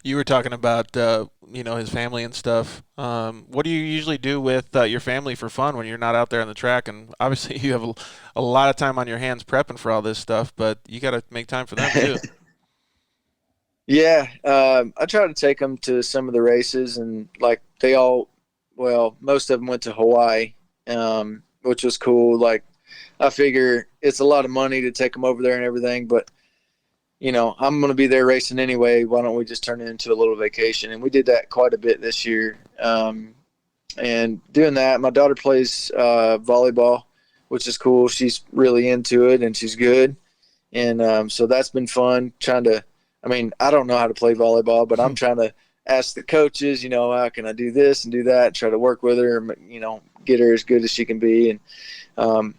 You were talking about, his family and stuff. What do you usually do with your family for fun when you're not out there on the track? And obviously you have a lot of time on your hands prepping for all this stuff, but you got to make time for them too. Yeah. I try to take them to some of the races, and like most of them went to Hawaii, which was cool. Like, I figure it's a lot of money to take them over there and everything, but I'm going to be there racing anyway. Why don't we just turn it into a little vacation? And we did that quite a bit this year. And doing that, my daughter plays volleyball, which is cool. She's really into it, and she's good. And so that's been fun I don't know how to play volleyball, but I'm trying to ask the coaches, how can I do this and do that, try to work with her, get her as good as she can be. And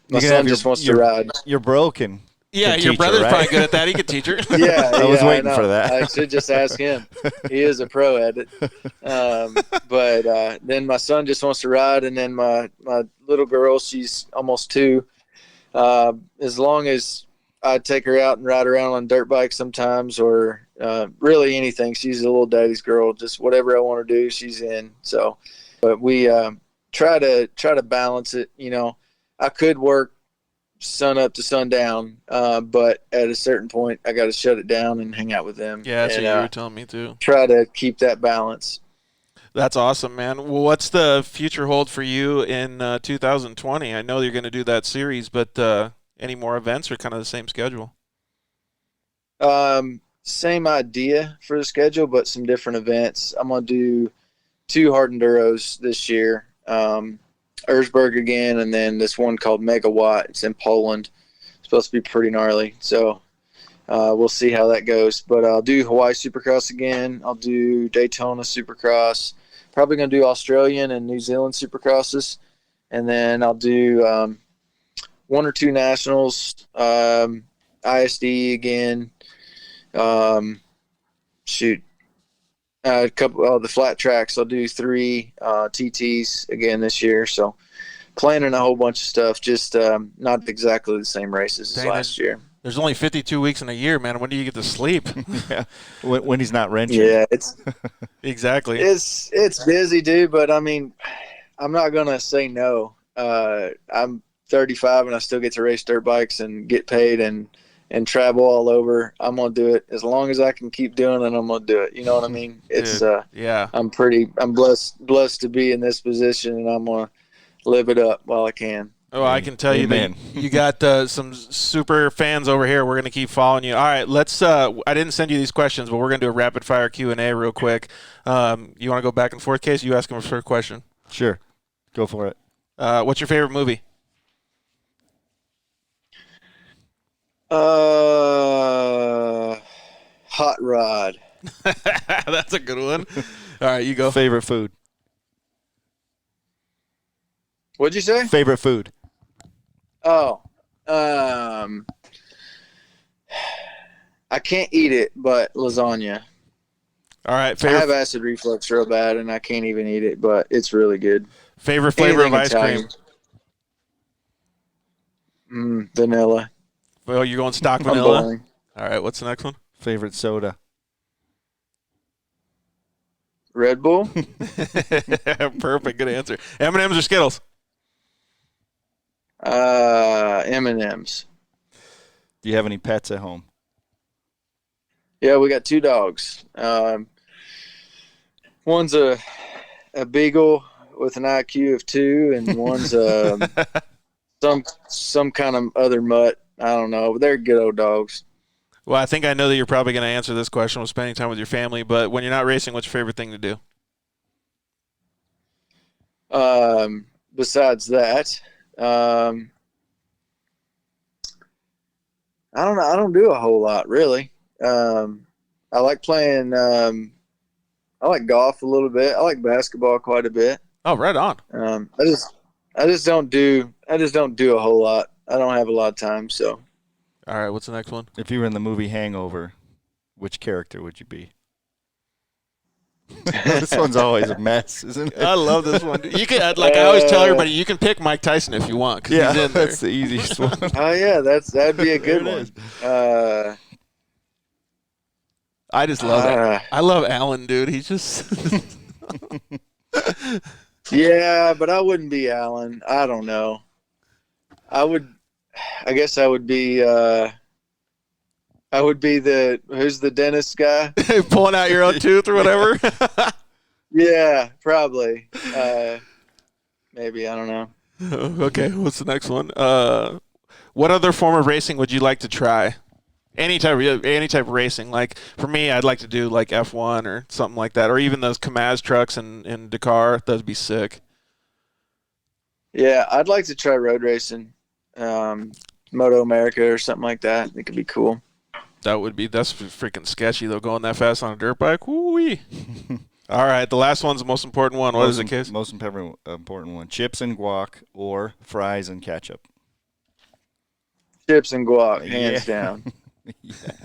my son just wants to ride. Your bro can. Yeah, your brother's probably good at that. He could teach her. Yeah, I was waiting for that. I should just ask him. He is a pro at it. But then my son just wants to ride, and then my little girl, she's almost 2. As long as I take her out and ride around on dirt bikes sometimes, or really anything, she's a little daddy's girl. Just whatever I want to do, she's in. So, but we try to balance it. I could work sun up to sundown, but at a certain point I got to shut it down and hang out with them. Yeah, that's what you were telling me too. Try to keep that balance. That's awesome, man. Well, what's the future hold for you in 2020? I know you're going to do that series, but any more events or kind of the same schedule? Same idea for the schedule, but some different events. I'm going to do 2 hard enduros this year. Erzberg again, and then this one called Megawatt. It's in Poland. It's supposed to be pretty gnarly. So we'll see how that goes. But I'll do Hawaii Supercross again. I'll do Daytona Supercross. Probably going to do Australian and New Zealand Supercrosses. And then I'll do 1 or 2 nationals, ISDE again. A couple of the flat tracks. I'll do 3 TTs again this year. So planning a whole bunch of stuff, just not exactly the same races as last year. There's only 52 weeks in a year, man. When do you get to sleep? Yeah, when he's not wrenching. Yeah, it's exactly. It's busy, dude. But I'm not gonna say no. I'm 35 and I still get to race dirt bikes and get paid and travel all over. I'm gonna do it as long as I can keep doing it. I'm gonna do it. You know what I mean? It's yeah. I'm blessed to be in this position, and I'm gonna live it up while I can. Oh, I can tell you that you got some super fans over here. We're gonna keep following you. All right, let's. I didn't send you these questions, but we're gonna do a rapid fire Q&A real quick. You want to go back and forth, Case? You ask him a first question. Sure, go for it. What's your favorite movie? Hot Rod. That's a good one. All right, you go. Favorite food. What'd you say? Favorite food. Oh, I can't eat it, but lasagna. All right. I have acid reflux real bad, and I can't even eat it, but it's really good. Favorite flavor of ice cream? Vanilla. Well, you're going stock I'm vanilla. boring. All right, what's the next one? Favorite soda? Red Bull. Perfect, good answer. M&M's or Skittles? M&M's. Do you have any pets at home? Yeah, we got 2 dogs. One's a beagle with an IQ of 2, and one's some kind of other mutt. I don't know, but they're good old dogs. Well, I think I know that you're probably going to answer this question with spending time with your family, but when you're not racing, what's your favorite thing to do? Besides that, I don't know. I don't do a whole lot, really. I like playing. I like golf a little bit. I like basketball quite a bit. Oh, right on. I just don't do a whole lot. I don't have a lot of time, so. All right, what's the next one? If you were in the movie Hangover, which character would you be? This one's always a mess, isn't it? I love this one. You can, like I always tell everybody, you can pick Mike Tyson if you want. Yeah, he's in there. that's the easiest one. Oh yeah, that'd be a good one. I just love it. I love Alan, dude. He's just. Yeah, but I wouldn't be Alan. I don't know. I guess I would be who's the dentist guy? Pulling out your own tooth or whatever. Yeah, probably. Maybe, I don't know. Okay, what's the next one? What other form of racing would you like to try? Any type of racing. Like for me, I'd like to do like F1 or something like that, or even those Kamaz trucks in Dakar. That'd be sick. Yeah, I'd like to try road racing, Moto America or something like that. It could be cool. That's freaking sketchy though, going that fast on a dirt bike. Woo-wee. All right, the last one's the most important one. What is it, Case? Most important one. Chips and guac or fries and ketchup? Chips and guac, hands down.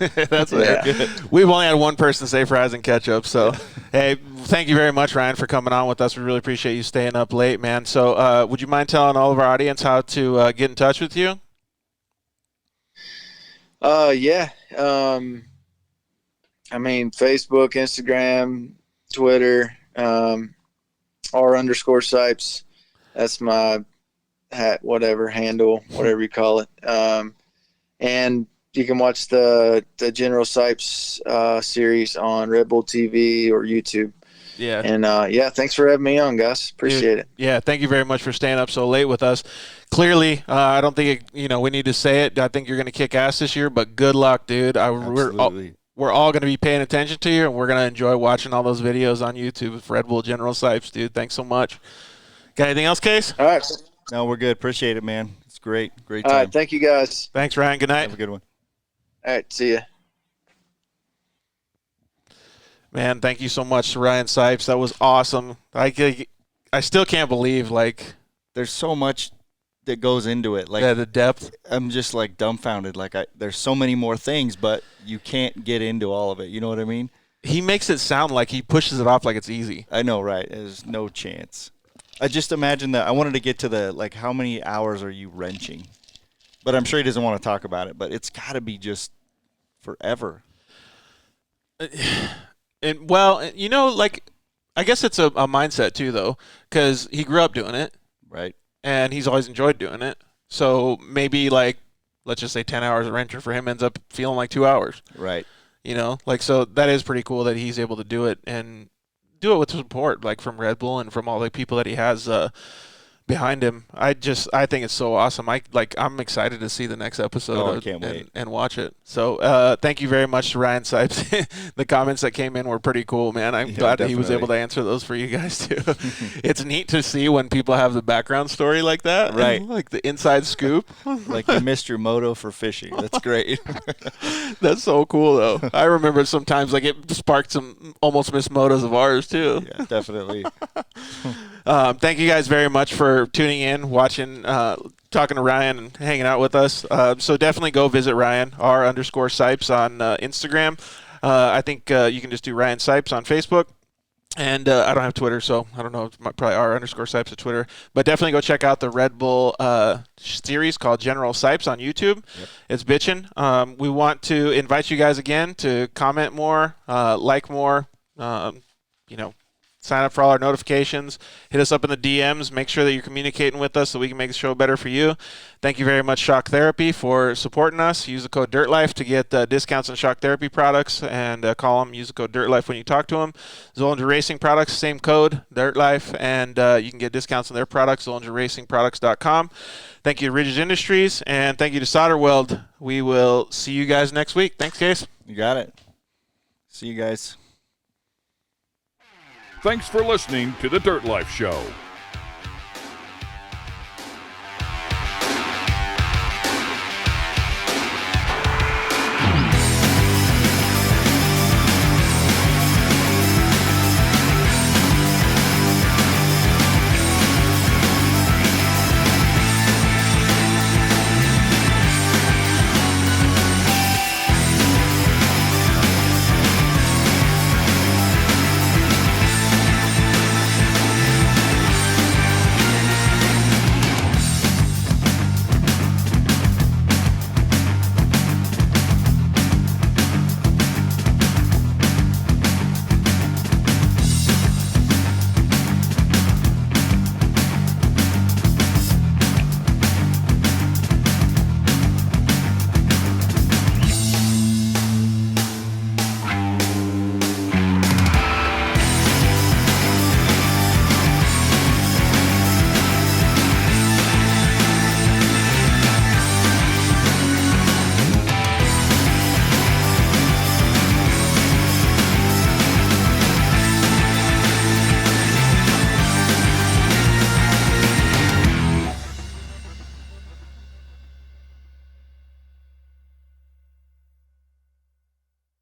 That's good. We've only had one person say fries and ketchup. So, hey, thank you very much, Ryan, for coming on with us. We really appreciate you staying up late, man. So, would you mind telling all of our audience how to get in touch with you? Yeah. I mean, Facebook, Instagram, Twitter, R_Sipes. That's my handle, whatever you call it. And you can watch the General Sipes series on RedBull TV or YouTube. Yeah. And thanks for having me on, guys. Appreciate it. Yeah, thank you very much for staying up so late with us. Clearly, I don't think we need to say it. I think you're going to kick ass this year, but good luck, dude. We're all going to be paying attention to you, and we're going to enjoy watching all those videos on YouTube with RedBull General Sipes, dude. Thanks so much. Got anything else, Case? All right. No, we're good. Appreciate it, man. It's great. Great time. All right. Thank you, guys. Thanks, Ryan. Good night. Have a good one. All right. See ya. Man, thank you so much to Ryan Sipes. That was awesome. I still can't believe, like, there's so much that goes into it. Like, the depth. I'm just like dumbfounded. Like, there's so many more things, but you can't get into all of it. You know what I mean? He makes it sound like he pushes it off like it's easy. I know, right? There's no chance. I just imagine that. I wanted to get to the, like, how many hours are you wrenching? But I'm sure he doesn't want to talk about it. But it's got to be just forever. And well, like, I guess it's a mindset too, though, because he grew up doing it, right? And he's always enjoyed doing it. So maybe, like, let's just say 10 hours of wrencher for him ends up feeling like 2 hours, right? So that is pretty cool that he's able to do it and do it with support, like from Red Bull and from all the people that he has behind him. I think it's so awesome. I'm excited to see the next episode. I can't wait and watch it. So thank you very much to Ryan Sipes. The comments that came in were pretty cool, man. I'm glad that he was able to answer those for you guys too. It's neat to see when people have the background story like that, right? Like the inside scoop. Like you missed your moto for fishing. That's great. That's so cool though. I remember sometimes like it sparked some almost missed motos of ours too. Yeah, definitely. Thank you guys very much for tuning in, watching, talking to Ryan and hanging out with us. So definitely go visit Ryan, R_Sipes on Instagram. I think you can just do Ryan Sipes on Facebook. And I don't have Twitter, so I don't know. It might probably R_Sipes at Twitter. But definitely go check out the Red Bull series called General Sipes on YouTube. Yep. It's bitchin'. We want to invite you guys again to comment more, like more, sign up for all our notifications. Hit us up in the DMs. Make sure that you're communicating with us so we can make the show better for you. Thank you very much, Shock Therapy, for supporting us. Use the code DIRTLIFE to get discounts on Shock Therapy products, and call them. Use the code DIRTLIFE when you talk to them. Zollinger Racing products, same code, DIRTLIFE, and you can get discounts on their products, ZollingerRacingProducts.com. Thank you to Rigid Industries, and thank you to Solder Weld. We will see you guys next week. Thanks, Case. You got it. See you guys. Thanks for listening to The Dirt Life Show.